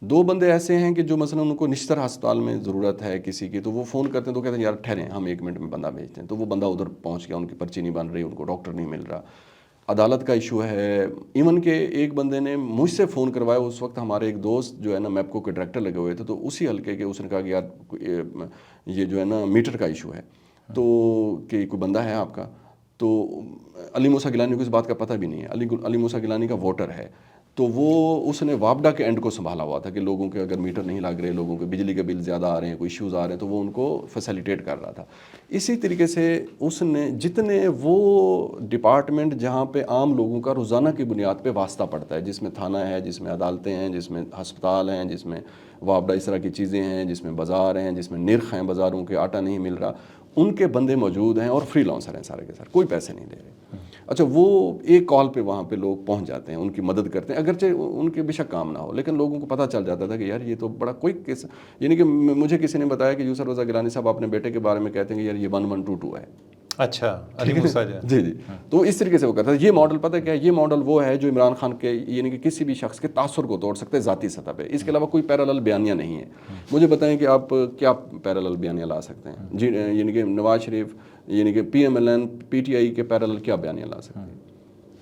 2 بندے ایسے ہیں کہ جو مثلا ان کو نشتر ہسپتال میں ضرورت ہے کسی کی, تو وہ فون کرتے ہیں, تو کہتے ہیں یار ٹھہریں ہم 1 منٹ میں بندہ بھیجتے ہیں. تو وہ بندہ ادھر پہنچ گیا, ان کی پرچی نہیں بن رہی, ان کو ڈاکٹر نہیں مل رہا, عدالت کا ایشو ہے. ایون کہ ایک بندے نے مجھ سے فون کروایا, اس وقت ہمارے ایک دوست جو ہے نا میپکو کے ڈائریکٹر لگے ہوئے تھے, تو اسی حلقے کے, اس نے کہا کہ یار یہ جو ہے نا میٹر کا ایشو ہے, تو کہ کوئی بندہ ہے آپ کا. تو علی موسیٰ گیلانی کو اس بات کا پتہ بھی نہیں ہے, علی موسیٰ گیلانی کا ووٹر ہے, تو وہ اس نے وابڈا کے اینڈ کو سنبھالا ہوا تھا کہ لوگوں کے اگر میٹر نہیں لگ رہے, لوگوں کے بجلی کے بل زیادہ آ رہے ہیں, کوئی ایشوز آ رہے ہیں, تو وہ ان کو فیسیلیٹیٹ کر رہا تھا. اسی طریقے سے اس نے جتنے وہ ڈپارٹمنٹ جہاں پہ عام لوگوں کا روزانہ کی بنیاد پہ واسطہ پڑتا ہے, جس میں تھانہ ہے, جس میں عدالتیں ہیں, جس میں ہسپتال ہیں, جس میں وابڈا اس طرح کی چیزیں ہیں, جس میں بازار ہیں, جس میں نرخ ہیں بازاروں کے, آٹا نہیں مل رہا, ان کے بندے موجود ہیں اور فری لانسر ہیں سارے کے سارے, کوئی پیسے نہیں دے رہے. اچھا, وہ ایک کال پہ وہاں پہ لوگ پہنچ جاتے ہیں, ان کی مدد کرتے ہیں, اگرچہ ان کے بے شک کام نہ ہو, لیکن لوگوں کو پتہ چل جاتا تھا کہ یار یہ تو بڑا کوئی کیس. یعنی کہ مجھے کسی نے بتایا کہ یوسف رضا گیلانی صاحب اپنے بیٹے کے بارے میں کہتے ہیں کہ یار یہ 1122 ہے. اچھا, علی موسیٰ جی. تو اس طریقے سے وہ کرتا ہے. یہ ماڈل پتہ کیا ہے, یہ ماڈل وہ ہے جو عمران خان کے, یعنی کہ کسی بھی شخص کے تاثر کو توڑ سکتے ہیں ذاتی سطح پہ. اس کے علاوہ کوئی پیرالل بیانیہ نہیں ہے. مجھے بتائیں کہ آپ کیا پیرالل بیانیہ لا سکتے ہیں جی, یعنی کہ نواز شریف, یعنی کہ PMLN PTI کے پیرالل کیا بیانیہ لا سکتے ہیں.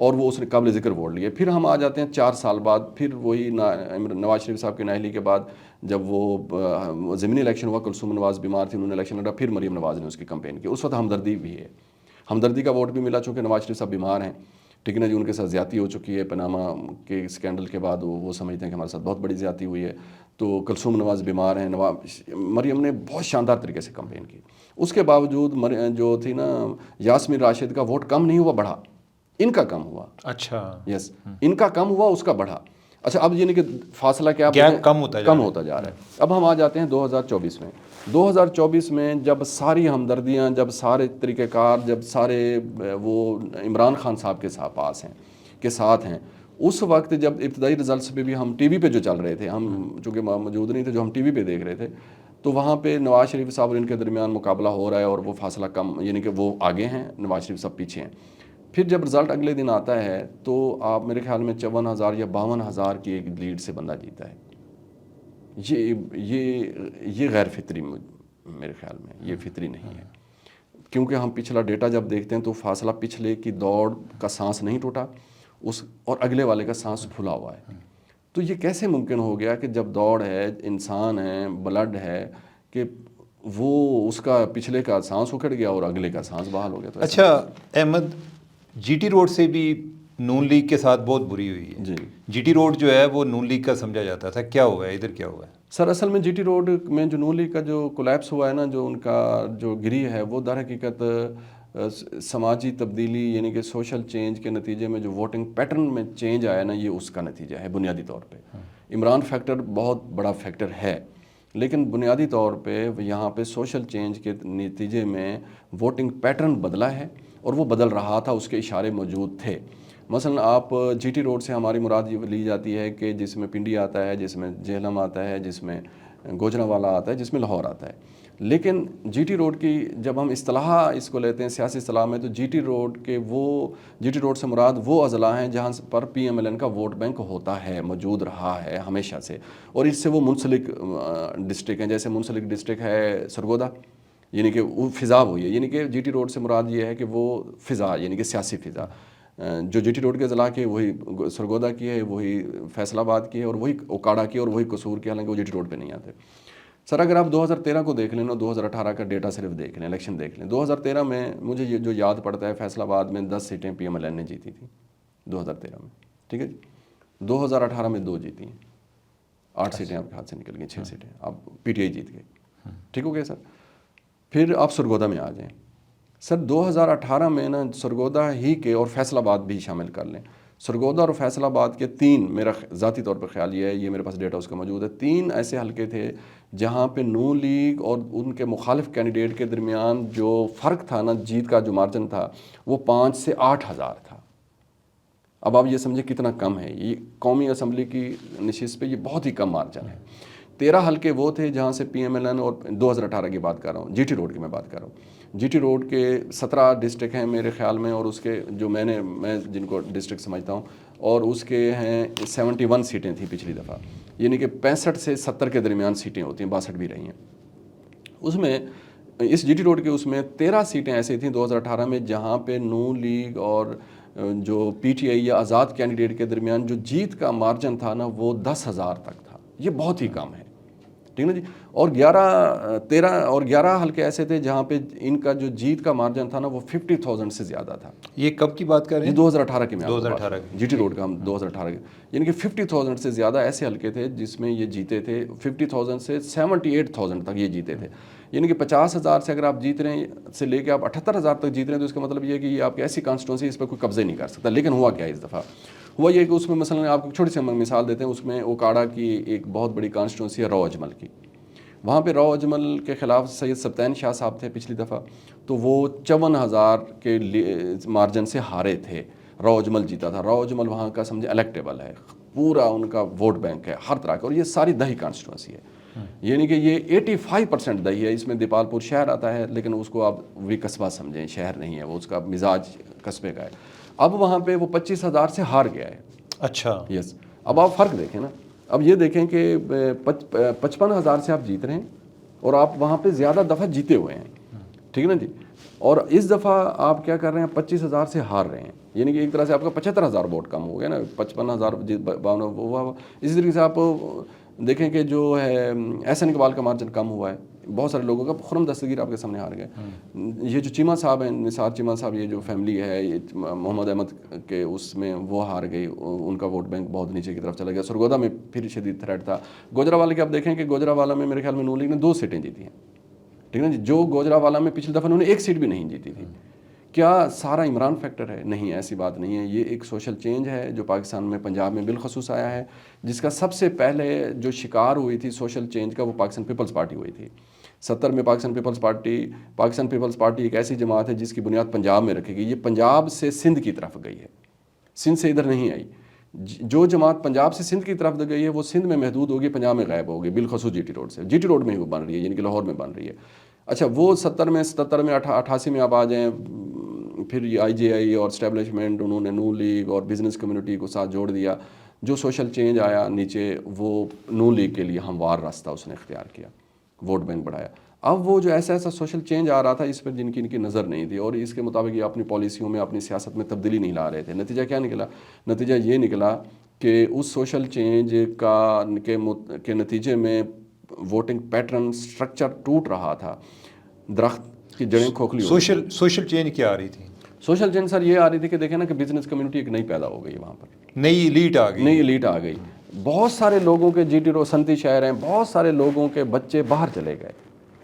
اور وہ اس نے قابل ذکر ووٹ لیے. پھر ہم آ جاتے ہیں 4 سال بعد, پھر وہی نواز شریف صاحب کی نااہلی کے بعد جب وہ ضمنی الیکشن ہوا, کلثوم نواز بیمار تھی, انہوں نے الیکشن لڑا, پھر مریم نواز نے اس کی کمپین کی. اس وقت ہمدردی بھی ہے, ہمدردی کا ووٹ بھی ملا, چونکہ نواز شریف صاحب بیمار ہیں, ٹھیک ہے نا جی, ان کے ساتھ زیادتی ہو چکی ہے پاناما کے اسکینڈل کے بعد, وہ سمجھتے ہیں کہ ہمارے ساتھ بہت بڑی زیادتی ہوئی ہے, تو کلثوم نواز بیمار ہیں, مریم نے بہت شاندار طریقے سے کمپین کی. اس کے باوجود جو تھی نا یاسمین راشد کا ووٹ کم نہیں ہوا, بڑھا, ان کا کم ہوا. اچھا, یس, ان کا کم ہوا, اس کا بڑھا. اچھا, اب یعنی کہ فاصلہ کیا کم ہوتا جا رہا ہے. اب ہم آ جاتے ہیں 2024 میں. 2024 میں جب ساری ہمدردیاں, جب سارے طریقہ کار, جب سارے وہ عمران خان صاحب کے پاس ہیں, کے ساتھ ہیں, اس وقت جب ابتدائی رزلٹس پہ بھی ہم ٹی وی پہ جو چل رہے تھے, ہم چونکہ موجود نہیں تھے, جو ہم ٹی وی پہ دیکھ رہے تھے, تو وہاں پہ نواز شریف صاحب اور ان کے درمیان مقابلہ ہو رہا ہے, اور وہ فاصلہ کم, یعنی کہ وہ آگے ہیں, نواز شریف صاحب پیچھے ہیں. پھر جب رزلٹ اگلے دن آتا ہے تو آپ میرے خیال میں 54,000 یا 52,000 کی ایک لیڈ سے بندہ جیتا ہے. یہ غیر فطری, میرے خیال میں یہ فطری نہیں ہے, کیونکہ ہم پچھلا ڈیٹا جب دیکھتے ہیں تو فاصلہ پچھلے کی دوڑ کا سانس نہیں ٹوٹا, اور اگلے والے کا سانس پھلا ہوا ہے. تو یہ کیسے ممکن ہو گیا کہ جب دوڑ ہے, انسان ہے, بلڈ ہے, کہ وہ اس کا پچھلے کا سانس اکھڑ گیا اور اگلے کا سانس بحال ہو گیا. تو اچھا احمد, جی ٹی روڈ سے بھی نون لیگ کے ساتھ بہت بری ہوئی ہے. جی, جی ٹی روڈ جو ہے وہ نون لیگ کا سمجھا جاتا تھا, کیا ہوا ہے ادھر, کیا ہوا ہے سر؟ اصل میں جی ٹی روڈ میں جو نون لیگ کا جو کولیپس ہوا ہے نا, جو ان کا جو گری ہے, وہ در حقیقت سماجی تبدیلی, یعنی کہ سوشل چینج کے نتیجے میں جو ووٹنگ پیٹرن میں چینج آیا نا, یہ اس کا نتیجہ ہے بنیادی طور پہ. عمران فیکٹر بہت بڑا فیکٹر ہے, لیکن بنیادی طور پہ یہاں پہ سوشل چینج کے نتیجے میں ووٹنگ پیٹرن بدلا ہے, اور وہ بدل رہا تھا, اس کے اشارے موجود تھے. مثلا آپ جی ٹی روڈ سے ہماری مراد یہ لی جاتی ہے کہ جس میں پنڈی آتا ہے, جس میں جہلم آتا ہے, جس میں گوجرانوالا آتا ہے, جس میں لاہور آتا ہے. لیکن جی ٹی روڈ کی جب ہم اصطلاح اس کو لیتے ہیں سیاسی اصطلاح میں, تو جی ٹی روڈ کے جی ٹی روڈ سے مراد وہ اضلاع ہیں جہاں پر پی ایم ایل این کا ووٹ بینک ہوتا ہے, موجود رہا ہے ہمیشہ سے, اور اس سے وہ منسلک ڈسٹرکٹ ہیں. جیسے منسلک ڈسٹرکٹ ہے سرگودا, یعنی کہ وہ فضا ہوئی ہے, یعنی کہ جی ٹی روڈ سے مراد یہ ہے کہ وہ فضا, یعنی کہ سیاسی فضا, جو جی ٹی روڈ کے اضلاع کی وہی سرگودا کی ہے, وہی فیصل آباد کی ہے, اور وہی اوکاڑا کی, اور وہی قصور کی, حالانکہ وہ جی ٹی روڈ پہ نہیں آتے. سر اگر آپ 2013 کو دیکھ لیں نا, 2018 کا ڈیٹا صرف دیکھ لیں, الیکشن دیکھ لیں, 2013 میں مجھے یہ جو یاد پڑتا ہے, فیصل آباد میں 10 سیٹیں پی ایم ایل این نے جیتی تھیں 2013 میں, ٹھیک ہے جی. 2018 میں 2 جیتی ہیں, 8 سیٹیں آپ کے ہاتھ سے نکل گئی, 6 سیٹیں آپ پی ٹی آئی جیت گئے, ٹھیک ہو گیا سر. پھر آپ سرگودا میں آ جائیں سر. 2018 میں نا سرگودا ہی کے, اور فیصل آباد بھی شامل کر لیں, سرگودا اور فیصل آباد کے 3, میرا ذاتی طور پر خیال یہ ہے, یہ میرے پاس ڈیٹا اس کا موجود ہے, 3 ایسے حلقے تھے جہاں پہ نون لیگ اور ان کے مخالف کینڈیڈیٹ کے درمیان جو فرق تھا نا, جیت کا جو مارجن تھا, وہ 5 سے 8 ہزار تھا. اب آپ یہ سمجھیں کتنا کم ہے, یہ قومی اسمبلی کی نشست پہ یہ بہت ہی کم مارجن ہے. 13 حلقے وہ تھے جہاں سے پی ایم ایل این, اور 2018 کی بات کر رہا ہوں, جی ٹی روڈ کی میں بات کر رہا ہوں. جی ٹی روڈ کے 17 ڈسٹرکٹ ہیں میرے خیال میں, اور اس کے جو میں جن کو ڈسٹرکٹ سمجھتا ہوں, اور اس کے ہیں 71 سیٹیں تھیں پچھلی دفعہ, یعنی کہ 65 سے 70 کے درمیان سیٹیں ہوتی ہیں, 62 بھی رہی ہیں. اس میں اس جی ٹی روڈ کے اس میں 13 سیٹیں ایسی تھیں 2018 میں جہاں پہ نون لیگ اور جو پی ٹی آئی یا آزاد کینڈیڈیٹ کے درمیان جو جیت کا مارجن تھا نا, وہ 10,000 تک تھا. یہ بہت ہی کم ہے, ٹھیک نا جی. اور 11 حلقے ایسے تھے جہاں پہ ان کا جو جیت کا مارجن تھا نا, وہ 50,000 سے زیادہ تھا. یہ کب کی بات کر رہے ہیں؟ 2018 کے میں, 2018 جی ٹی روڈ کا ہم 2018 کے, یعنی کہ 50,000 سے زیادہ ایسے حلقے تھے جس میں یہ جیتے تھے. 50,000 سے 78,000 تک یہ جیتے تھے, یعنی کہ 50,000 سے اگر آپ جیت رہے ہیں سے لے کے آپ 78,000 تک جیت رہے ہیں, تو اس کا مطلب یہ ہے کہ یہ آپ کی ایسی کانسٹیٹوئنسی اس پہ کوئی قبضے نہیں کر سکتا. لیکن ہوا کیا اس دفعہ؟ ہوا یہ کہ اس میں مثلا آپ کو چھوٹی سی مثال دیتے ہیں, اس میں اوکاڑا کی ایک بہت بڑی کانسٹیٹوئنسی ہے رو اجمل کی. وہاں پہ رو اجمل کے خلاف سید سبطین شاہ صاحب تھے پچھلی دفعہ, تو وہ 54,000 کے مارجن سے ہارے تھے. رو اجمل جیتا تھا. رو اجمل وہاں کا سمجھے الیکٹیبل ہے, پورا ان کا ووٹ بینک ہے ہر طرح کا, اور یہ ساری دہی کانسٹیٹوئنسی ہے, یعنی کہ یہ 85% دہی ہے. اس میں دیپال پور شہر آتا ہے, لیکن اس کو آپ وہی قصبہ سمجھیں, شہر نہیں ہے وہ, اس کا مزاج قصبے کا ہے. اب وہاں پہ وہ 25,000 سے ہار گیا ہے. اچھا, یس. اب آپ فرق دیکھیں نا, اب یہ دیکھیں کہ 55,000 سے آپ جیت رہے ہیں, اور آپ وہاں پہ زیادہ دفعہ جیتے ہوئے ہیں, ٹھیک ہے نا جی. اور اس دفعہ آپ کیا کر رہے ہیں, 25,000 سے ہار رہے ہیں. یعنی کہ ایک طرح سے آپ کا 75,000 ووٹ کم ہو گیا نا, 55,000 اسی طریقے سے آپ دیکھیں کہ جو ہے احسن اقبال کا مارجن کم ہوا ہے, بہت سارے لوگوں کا. خرم دستگیر آپ کے سامنے ہار گئے. یہ جو چیمہ صاحب ہیں, نثار چیمہ صاحب, یہ جو فیملی ہے, یہ محمد احمد کے اس میں وہ ہار گئی, ان کا ووٹ بینک بہت نیچے کی طرف چلا گیا. سرگودا میں پھر شدید تھریٹ تھا. گوجرانوالہ کے آپ دیکھیں کہ گوجرانوالہ میں میرے خیال میں نون لیگ نے 2 سیٹیں جیتی ہیں, ٹھیک ہے نا جی. جو گوجرانوالہ میں پچھلی دفعہ انہوں نے 1 سیٹ بھی نہیں جیتی تھی. کیا سارا عمران فیکٹر ہے؟ نہیں, ایسی بات نہیں ہے. یہ ایک سوشل چینج ہے جو پاکستان میں پنجاب میں بالخصوص آیا ہے, جس کا سب سے پہلے جو شکار ہوئی تھی سوشل چینج کا وہ پاکستان پیپلز پارٹی ہوئی تھی. 70 میں پاکستان پیپلز پارٹی ایک ایسی جماعت ہے جس کی بنیاد پنجاب میں رکھی گئی. یہ پنجاب سے سندھ کی طرف گئی ہے, سندھ سے ادھر نہیں آئی. جو جماعت پنجاب سے سندھ کی طرف گئی ہے وہ سندھ میں محدود ہوگی, پنجاب میں غائب ہوگی, بالخصوص جی ٹی روڈ سے. جی ٹی روڈ میں ہی وہ بن رہی ہے, یعنی کہ لاہور میں بن رہی ہے. اچھا, وہ 77 میں 88 میں آپ آ جائیں, پھر آئی جے آئی اور اسٹیبلشمنٹ, انہوں نے نون لیگ اور بزنس کمیونٹی کو ساتھ جوڑ دیا. جو سوشل چینج آیا نیچے وہ نون لیگ کے لیے ہموار راستہ اس نے اختیار کیا, ووٹ بینک بڑھایا. اب وہ جو ایسا سوشل چینج آ رہا تھا اس پر جن کی نظر نہیں تھی اور اس کے مطابق یہ اپنی پالیسیوں میں اپنی سیاست میں تبدیلی نہیں لا رہے تھے. نتیجہ کیا نکلا؟ نتیجہ یہ نکلا کہ اس سوشل چینج کے نتیجے میں ووٹنگ پیٹرن سٹرکچر ٹوٹ رہا تھا, درخت کی جڑیں کھوکھلی ہو رہی. سوشل چینج کیا آ رہی تھی؟ سوشل چینج سر یہ آ رہی تھی کہ دیکھیں نا کہ بزنس کمیونٹی ایک نئی پیدا ہو گئی وہاں پر, نئی ایلیٹ آ گئی. بہت سارے لوگوں کے جی ٹی رو سنتی شہر ہیں, بہت سارے لوگوں کے بچے باہر چلے گئے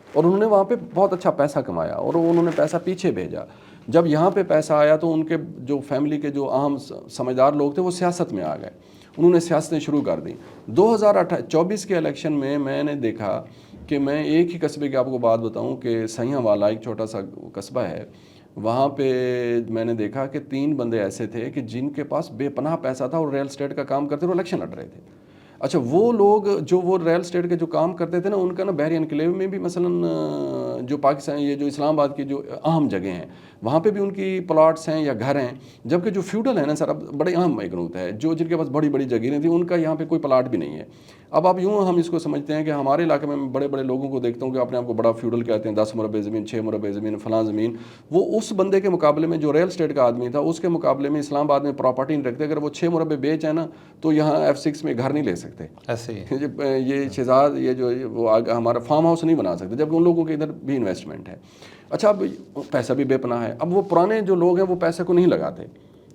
اور انہوں نے وہاں پہ بہت اچھا پیسہ کمایا اور انہوں نے پیسہ پیچھے بھیجا. جب یہاں پہ پیسہ آیا تو ان کے جو فیملی کے جو اہم سمجھدار لوگ تھے وہ سیاست میں آ گئے, انہوں نے سیاستیں شروع کر دیں. 2024 کے الیکشن میں نے دیکھا کہ میں ایک ہی قصبے کی آپ کو بات بتاؤں کہ سیاں والا ایک چھوٹا سا قصبہ ہے, وہاں پہ میں نے دیکھا کہ 3 بندے ایسے تھے کہ جن کے پاس بے پناہ پیسہ تھا اور ریل اسٹیٹ کا کام کرتے تھے, وہ الیکشن لڑ رہے تھے. اچھا, وہ لوگ جو وہ ریل اسٹیٹ کے جو کام کرتے تھے نا, ان کا نا بحری انکلیو میں بھی مثلا جو پاکستان یہ جو اسلام آباد کی جو اہم جگہیں ہیں وہاں پہ بھی ان کی پلاٹس ہیں یا گھر ہیں, جبکہ جو فیوڈل ہے نا سر, اب بڑے اہم ایک نوت ہے جو جن کے پاس بڑی بڑی جگہیں تھیں, ان کا یہاں پہ کوئی پلاٹ بھی نہیں ہے. اب آپ یوں ہم اس کو سمجھتے ہیں کہ ہمارے علاقے میں بڑے بڑے لوگوں کو دیکھتا ہوں کہ اپنے آپ کو بڑا فیوڈل کہتے ہیں, 10 مربع زمین, 6 مربع زمین, فلاں زمین. وہ اس بندے کے مقابلے میں جو ریل اسٹیٹ کا آدمی تھا اس کے مقابلے میں اسلام آباد میں پراپرٹی نہیں رکھتے. اگر وہ 6 مربع بیچ ہے نا تو یہاں F6 میں گھر نہیں لے سکتے, ایسے یہ شہزاد یہ جو وہ ہمارا فارم ہاؤس نہیں بنا سکتے, جبکہ ان لوگوں کے ادھر بھی انویسٹمنٹ ہے. اچھا, اب پیسہ بھی بے پناہ ہے. اب وہ پرانے جو لوگ ہیں وہ پیسے کو نہیں لگاتے,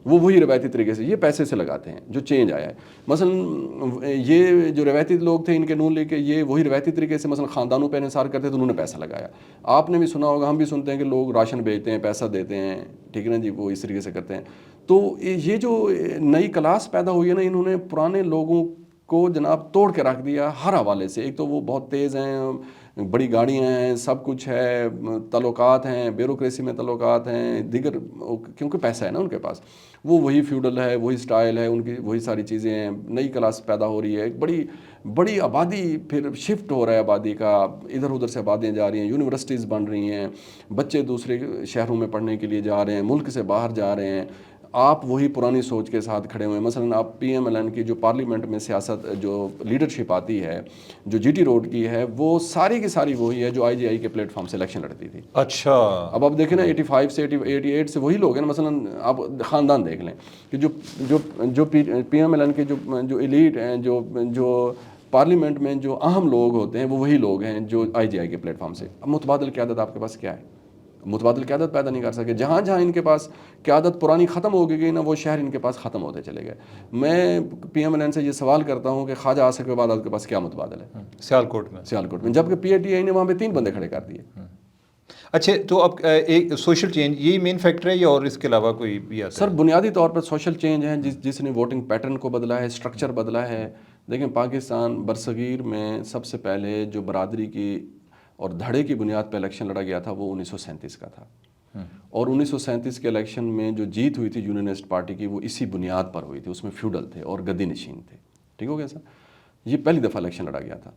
وہ وہی روایتی طریقے سے یہ پیسے سے لگاتے ہیں جو چینج آیا ہے. مثلا یہ جو روایتی لوگ تھے ان کے نون لیگ کے, یہ وہی روایتی طریقے سے مثلا خاندانوں پہ انحصار کرتے تو انہوں نے پیسہ لگایا. آپ نے بھی سنا ہوگا, ہم بھی سنتے ہیں کہ لوگ راشن بیچتے ہیں, پیسہ دیتے ہیں, ٹھیک ہے نا جی, وہ اس طریقے سے کرتے ہیں. تو یہ جو نئی کلاس پیدا ہوئی ہے نا, انہوں نے پرانے لوگوں کو جناب توڑ کے رکھ دیا ہر حوالے سے. ایک تو وہ بہت تیز ہیں, بڑی گاڑیاں ہیں, سب کچھ ہے, تعلقات ہیں, بیوروکریسی میں تعلقات ہیں, دیگر کیونکہ پیسہ ہے نا ان کے پاس. وہ وہی فیوڈل ہے, وہی سٹائل ہے ان کی, وہی ساری چیزیں ہیں. نئی کلاس پیدا ہو رہی ہے, ایک بڑی آبادی, پھر شفٹ ہو رہا ہے آبادی کا, ادھر ادھر سے آبادیاں جا رہی ہیں, یونیورسٹیز بن رہی ہیں, بچے دوسرے شہروں میں پڑھنے کے لیے جا رہے ہیں, ملک سے باہر جا رہے ہیں. آپ وہی پرانی سوچ کے ساتھ کھڑے ہوئے ہیں. مثلا آپ PMLN کی جو پارلیمنٹ میں سیاست جو لیڈرشپ آتی ہے, جو جی ٹی روڈ کی ہے, وہ ساری کی ساری وہی ہے جو IGI کے پلیٹ فارم سے الیکشن لڑتی تھی. اچھا, اب آپ دیکھیں نا 85 سے 88 سے وہی لوگ ہیں. مثلا آپ خاندان دیکھ لیں کہ جو PMLN کے جو ایلیٹ ہیں, جو پارلیمنٹ میں جو اہم لوگ ہوتے ہیں وہ وہی لوگ ہیں جو IGI کے پلیٹ فارم سے. اب متبادل قیادت آپ کے پاس کیا ہے؟ متبادل قیادت پیدا نہیں کر سکے. جہاں ان کے پاس قیادت پرانی ختم ہو گئی نا, وہ شہر ان کے پاس ختم ہوتے چلے گئے. میں PMLN سے یہ سوال کرتا ہوں کہ خواجہ آصف کے بعد آپ کے پاس کیا متبادل ہے سیالکوٹ میں, جبکہ PATI نے وہاں پہ 3 بندے کھڑے کر دیے. اچھا, تو اب ایک سوشل چینج یہی مین فیکٹر ہے یا اور اس کے علاوہ کوئی بھی آتا ہے؟ سر بنیادی طور پر سوشل چینج ہے جس نے ووٹنگ پیٹرن کو بدلا ہے, اسٹرکچر بدلا ہے. دیکھیں, پاکستان برصغیر میں سب سے پہلے جو برادری کی اور دھڑے کی بنیاد پہ الیکشن لڑا گیا تھا وہ 1937 کا تھا, اور 1937 کے الیکشن میں جو جیت ہوئی تھی یونینسٹ پارٹی کی وہ اسی بنیاد پر ہوئی تھی. اس میں فیوڈل تھے اور گدی نشین تھے. ٹھیک ہو گیا سر, یہ پہلی دفعہ الیکشن لڑا گیا تھا.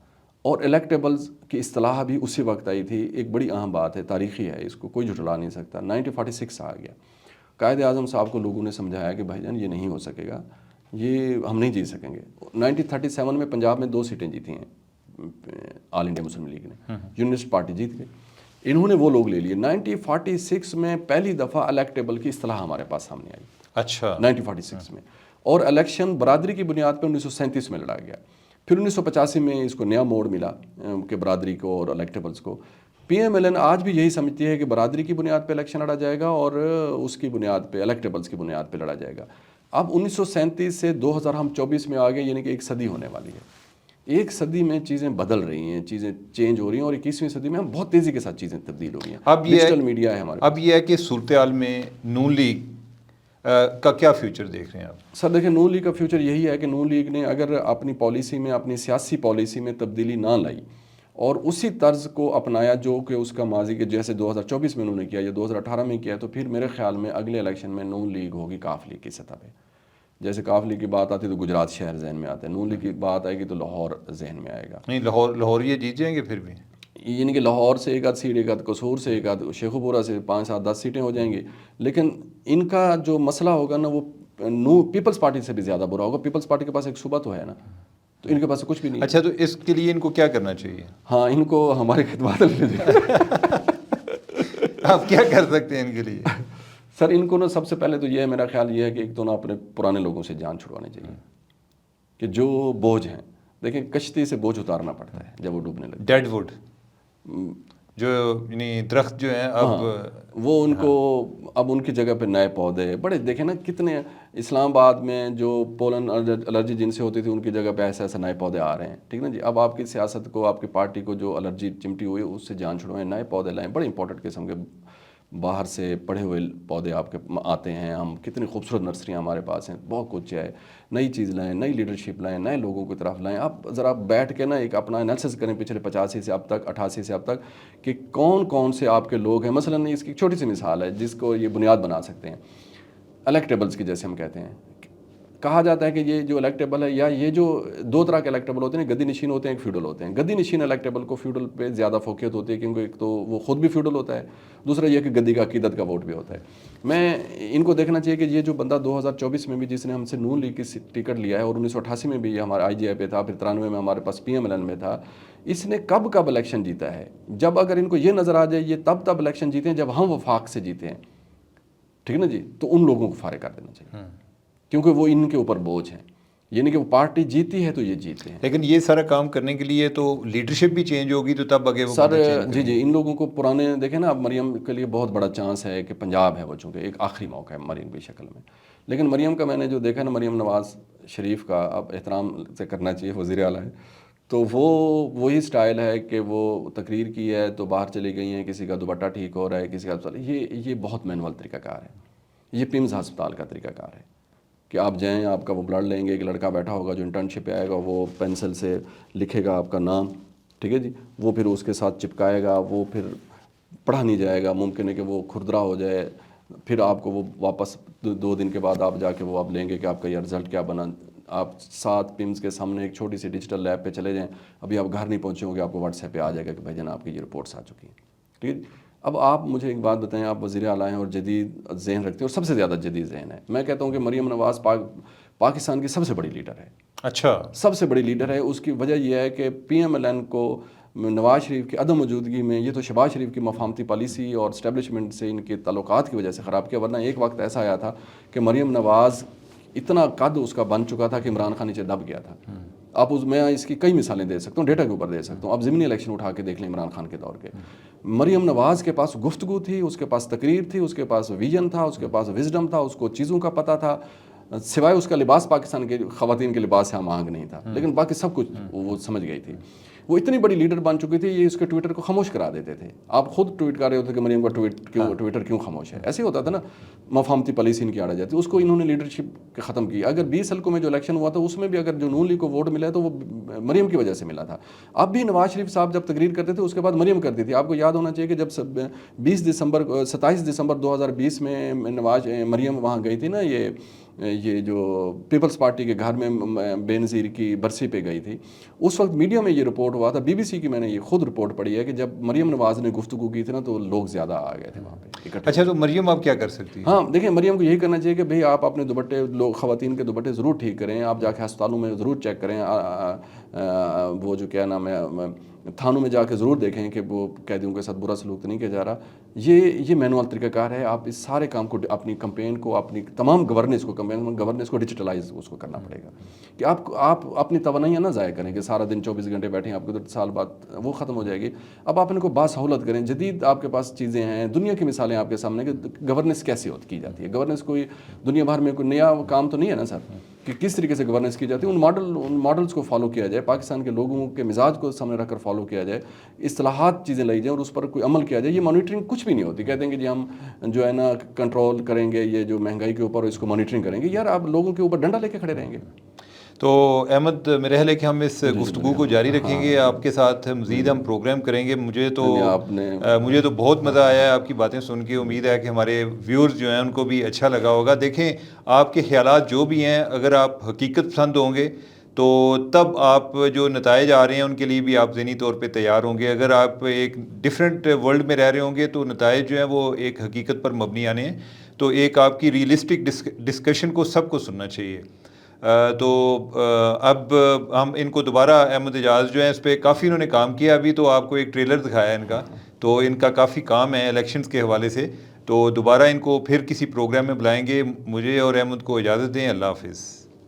اور الیکٹیبلز کی اصطلاح بھی اسی وقت آئی تھی. ایک بڑی اہم بات ہے, تاریخی ہے, اس کو کوئی جھٹلا نہیں سکتا. 1946 آ گیا. قائد اعظم صاحب کو لوگوں نے سمجھایا کہ بھائی جان یہ نہیں ہو سکے گا, یہ ہم نہیں جیت سکیں گے. 1937 میں پنجاب میں 2 سیٹیں جیتی ہیں آل انڈیا مسلم لیگ نے, یونینسٹ پارٹی جیت گئی, انہوں نے وہ لوگ لے لیے. 1946 میں پہلی دفعہ الیکٹیبل کی اصطلاح ہمارے پاس سامنے آئی. اچھا 1946 میں، اور الیکشن برادری کی بنیاد پہ 1937 میں لڑا گیا. پھر 1985 میں اس کو نیا موڑ ملا کہ برادری کو اور الیکٹیبلز کو. پی ایم ایل این آج بھی یہی سمجھتی ہے کہ برادری کی بنیاد پہ الیکشن لڑا جائے گا اور اس کی بنیاد پہ الیکٹیبلز کی بنیاد پہ لڑا جائے گا. اب 1937 سے 2024 میں آگے، یعنی کہ ایک صدی ہونے والی ہے. ایک صدی میں چیزیں بدل رہی ہیں، چیزیں چینج ہو رہی ہیں، اور 21ویں صدی میں ہم بہت تیزی کے ساتھ چیزیں تبدیل ہو رہی ہیں. اب یہ ڈیجیٹل میڈیا ہے ہمارے اب یہ ہے کہ صورتحال میں نون لیگ کا کیا فیوچر دیکھ رہے ہیں آپ؟ سر دیکھیں، نون لیگ کا فیوچر یہی ہے کہ نون لیگ نے اگر اپنی پالیسی میں، اپنی سیاسی پالیسی میں تبدیلی نہ لائی اور اسی طرز کو اپنایا جو کہ اس کا ماضی کے جیسے 2024 میں انہوں نے کیا یا 2018 میں کیا، تو پھر میرے خیال میں اگلے الیکشن میں نون لیگ ہوگی کاف لیگ کی سطح پہ. جیسے کاف لیگ کی بات آتی تو گجرات شہر ذہن میں آتا ہے، نون لیگ کی بات آئے گی تو لاہور ذہن میں آئے گا. نہیں، لاہور یہ جیت جائیں گے پھر بھی؟ یعنی کہ لاہور سے ایک آدھ سیٹ، ایک آدھ قصور سے، ایک آدھ شیخوپورہ سے 5 7 10 سیٹیں ہو جائیں گی. لیکن ان کا جو مسئلہ ہوگا نا، وہ پیپلز پارٹی سے بھی زیادہ برا ہوگا. پیپلز پارٹی کے پاس ایک صوبہ تو ہے نا، تو ان کے پاس کچھ بھی نہیں. اچھا، تو اس کے لیے ان کو کیا کرنا چاہیے؟ ہاں، ان کو ہمارے خدمات آپ کیا کر سکتے ہیں ان کے لیے؟ سر ان کو نا سب سے پہلے تو یہ ہے، میرا خیال یہ ہے کہ ایک تو نا اپنے پرانے لوگوں سے جان چھڑوانے چاہیے کہ جو بوجھ ہیں. دیکھیں، کشتی سے بوجھ اتارنا پڑتا ہے جب وہ ڈوبنے لگے. ڈیڈ ووڈ جو یعنی درخت جو ہیں، اب وہ ان کو اب ان کی جگہ پہ نئے پودے بڑے. دیکھیں نا کتنے اسلام آباد میں جو پولن الرجی جن سے ہوتی تھی، ان کی جگہ پہ ایسے نئے پودے آ رہے ہیں. ٹھیک نا جی. اب آپ کی سیاست کو، آپ کی پارٹی کو جو الرجی چمٹی ہوئی اس سے جان چھڑوائیں، نئے پودے لائیں. بڑے امپورٹنٹ قسم کے باہر سے پڑے ہوئے پودے آپ کے آتے ہیں. ہم کتنی خوبصورت نرسریاں ہمارے پاس ہیں، بہت کچھ ہے. نئی چیز لائیں، نئی لیڈرشپ لائیں، نئے لوگوں کی طرف لائیں. آپ ذرا بیٹھ کے نا ایک اپنا انالیسس کریں پچھلے 85 سے اب تک، 88 سے اب تک، کہ کون کون سے آپ کے لوگ ہیں. مثلاً اس کی ایک چھوٹی سی مثال ہے جس کو یہ بنیاد بنا سکتے ہیں. الیکٹیبلز کی، جیسے ہم کہتے ہیں، کہا جاتا ہے کہ یہ جو الیکٹیبل ہے، یا یہ جو 2 طرح کے الیکٹیبل ہوتے ہیں، گدی نشین ہوتے ہیں، ایک فیوڈل ہوتے ہیں. گدی نشین الیکٹیبل کو فیوڈل پہ زیادہ فوقیت ہوتی ہے، کیونکہ ایک تو وہ خود بھی فیوڈل ہوتا ہے، دوسرا یہ کہ گدی کا عقیدت کا ووٹ بھی ہوتا ہے. میں ان کو دیکھنا چاہیے کہ یہ جو بندہ 2024 میں بھی جس نے ہم سے نون لیگ کی ٹکٹ لیا ہے، اور 1988 میں بھی یہ ہمارا آئی جی آئی پہ تھا، پھر 93 میں ہمارے پاس پی ایم ایل این میں تھا، اس نے کب الیکشن جیتا ہے؟ جب اگر ان کو یہ نظر آ جائے یہ تب الیکشن جیتے ہیں جب ہم وفاق سے جیتے ہیں. ٹھیک نا جی. تو ان لوگوں کو فارغ کر دینا چاہیے، کیونکہ وہ ان کے اوپر بوجھ ہیں. یعنی کہ وہ پارٹی جیتی ہے تو یہ جیتے ہیں. لیکن یہ سارا کام کرنے کے لیے تو لیڈرشپ بھی چینج ہوگی، تو تب آگے وہ سر جی ان لوگوں کو پرانے دیکھیں نا. اب مریم کے لیے بہت بڑا چانس ہے کہ پنجاب ہے وہ، چونکہ ایک آخری موقع ہے مریم کی شکل میں. لیکن مریم کا میں نے جو دیکھا نا، مریم نواز شریف کا اب احترام سے کرنا چاہیے، وزیر اعلیٰ ہے، تو وہی سٹائل ہے کہ وہ تقریر کی ہے تو باہر چلی گئی ہیں، کسی کا دوپٹہ ٹھیک ہو رہا ہے، کسی کا یہ بہت مینول طریقہ کار ہے. یہ پیمز ہسپتال کا طریقہ کار ہے کہ آپ جائیں، آپ کا وہ بلڈ لیں گے، ایک لڑکا بیٹھا ہوگا جو انٹرنشپ پہ آئے گا، وہ پینسل سے لکھے گا آپ کا نام. ٹھیک ہے جی. وہ پھر اس کے ساتھ چپکائے گا، وہ پھر پڑھا نہیں جائے گا، ممکن ہے کہ وہ کھردرا ہو جائے. پھر آپ کو وہ واپس 2 دن کے بعد آپ جا کے وہ آپ لیں گے کہ آپ کا یہ رزلٹ کیا بنا. آپ 7 پمز کے سامنے ایک چھوٹی سی ڈیجیٹل لیب پہ چلے جائیں، ابھی آپ گھر نہیں پہنچے ہوں گے، آپ کو واٹس ایپ پہ آ جائے گا کہ بھائی جان آپ کی یہ رپورٹس آ چکی ہیں. ٹھیک ہے. اب آپ مجھے ایک بات بتائیں، آپ وزیر اعلیٰ ہیں اور جدید ذہن رکھتے ہیں، اور سب سے زیادہ جدید ذہن ہے. میں کہتا ہوں کہ مریم نواز پاکستان کی سب سے بڑی لیڈر ہے. اچھا، سب سے بڑی لیڈر ہے. اس کی وجہ یہ ہے کہ پی ایم ایل این کو نواز شریف کی عدم موجودگی میں، یہ تو شہباز شریف کی مفاہمتی پالیسی اور اسٹیبلشمنٹ سے ان کے تعلقات کی وجہ سے خراب کیا. ورنہ ایک وقت ایسا آیا تھا کہ مریم نواز اتنا قد اس کا بن چکا تھا کہ عمران خان نیچے دب گیا تھا. میں اس کی کئی مثالیں دے سکتا ہوں، ڈیٹا کے اوپر دے سکتا ہوں. آپ ضمنی الیکشن اٹھا کے دیکھ لیں عمران خان کے دور کے. مریم نواز کے پاس گفتگو تھی، اس کے پاس تقریر تھی، اس کے پاس ویژن تھا، اس کے پاس وزڈم تھا، اس کو چیزوں کا پتہ تھا، سوائے اس کا لباس پاکستان کے خواتین کے لباس سے ہم آہنگ نہیں تھا، لیکن باقی سب کچھ وہ سمجھ گئی تھی. وہ اتنی بڑی لیڈر بن چکی تھی، یہ اس کے ٹویٹر کو خاموش کرا دیتے تھے. آپ خود ٹویٹ کر رہے ہوتے کہ مریم کا ٹویٹر کیوں خاموش ہے. ایسے ہوتا تھا نا، مفاہمتی پالیسی ان کی آڑ جاتی. اس کو انہوں نے لیڈرشپ ختم کی. اگر 20 حلقوں میں جو الیکشن ہوا تھا اس میں بھی اگر جو نون لیگ کو ووٹ ملا ہے تو وہ مریم کی وجہ سے ملا تھا. اب بھی نواز شریف صاحب جب تقریر کرتے تھے اس کے بعد مریم کرتی تھی. آپ کو یاد ہونا چاہیے کہ جب 27 دسمبر 2020 میں مریم وہاں گئی تھی نا، یہ جو پیپلز پارٹی کے گھر میں بے نظیر کی برسی پہ گئی تھی، اس وقت میڈیا میں یہ رپورٹ ہوا تھا، بی بی سی کی میں نے یہ خود رپورٹ پڑھی ہے کہ جب مریم نواز نے گفتگو کی تھی نا تو لوگ زیادہ آ گئے تھے وہاں پہ اکٹھے. اچھا، تو مریم آپ کیا کر سکتی ہیں؟ ہاں دیکھیں، مریم کو یہی کرنا چاہیے کہ بھئی آپ اپنے دوپٹے، خواتین کے دوپٹے ضرور ٹھیک کریں. آپ جا کے ہسپتالوں میں ضرور چیک کریں. وہ جو کیا نام ہے تھانوں میں جا کے ضرور دیکھیں کہ وہ قیدیوں کے ساتھ برا سلوک تو نہیں کیا جا رہا. یہ مینوئل طریقہ کار ہے. آپ اس سارے کام کو, اپنی کمپین کو, اپنی تمام گورننس کو ڈیجیٹلائز اس کو کرنا پڑے گا کہ آپ اپنی توانائیاں نہ ضائع کریں کہ سارا دن 24 گھنٹے بیٹھیں, آپ کو سال بعد وہ ختم ہو جائے گی. اب آپ ان کو باسہولت کریں, جدید آپ کے پاس چیزیں ہیں, دنیا کی مثالیں آپ کے سامنے کہ گورننس کیسے کی جاتی ہے. گورننس کوئی دنیا بھر میں کوئی نیا کام تو نہیں ہے نا سر, کہ کس طریقے سے گورننس کی جاتی ہے. ان ماڈلز کو فالو کیا جائے, پاکستان کے لوگوں کے مزاج کو سامنے رکھ کر فالو کیا جائے, اصطلاحات چیزیں لائی جائیں اور اس پر کوئی عمل کیا جائے. یہ مانیٹرنگ کچھ بھی نہیں ہوتی. کہتے ہیں کہ جی ہم جو ہے نا کنٹرول کریں گے یہ جو مہنگائی کے اوپر, اس کو مانیٹرنگ کریں گے. یار آپ لوگوں کے اوپر ڈنڈا لے کے کھڑے رہیں گے. تو احمد, میرا خیال ہے کہ ہم اس گفتگو کو جاری رکھیں گے, آپ کے ساتھ مزید ہم پروگرام کریں گے. مجھے تو بہت مزہ آیا ہے آپ کی باتیں سن کے. امید ہے کہ ہمارے ویورز جو ہیں ان کو بھی اچھا لگا ہوگا. دیکھیں, آپ کے خیالات جو بھی ہیں, اگر آپ حقیقت پسند ہوں گے تو تب آپ جو نتائج آ رہے ہیں ان کے لیے بھی آپ ذہنی طور پہ تیار ہوں گے. اگر آپ ایک ڈفرینٹ ورلڈ میں رہ رہے ہوں گے تو نتائج جو ہیں وہ ایک حقیقت پر مبنی آنے ہیں. تو ایک آپ کی ریئلسٹک ڈسکشن کو سب کو سننا چاہیے. تو اب ہم ان کو دوبارہ, احمد اعجاز جو ہیں اس پہ کافی انہوں نے کام کیا. ابھی تو آپ کو ایک ٹریلر دکھایا ہے ان کا, تو ان کا کافی کام ہے الیکشنز کے حوالے سے. تو دوبارہ ان کو پھر کسی پروگرام میں بلائیں گے. مجھے اور احمد کو اجازت دیں. اللہ حافظ.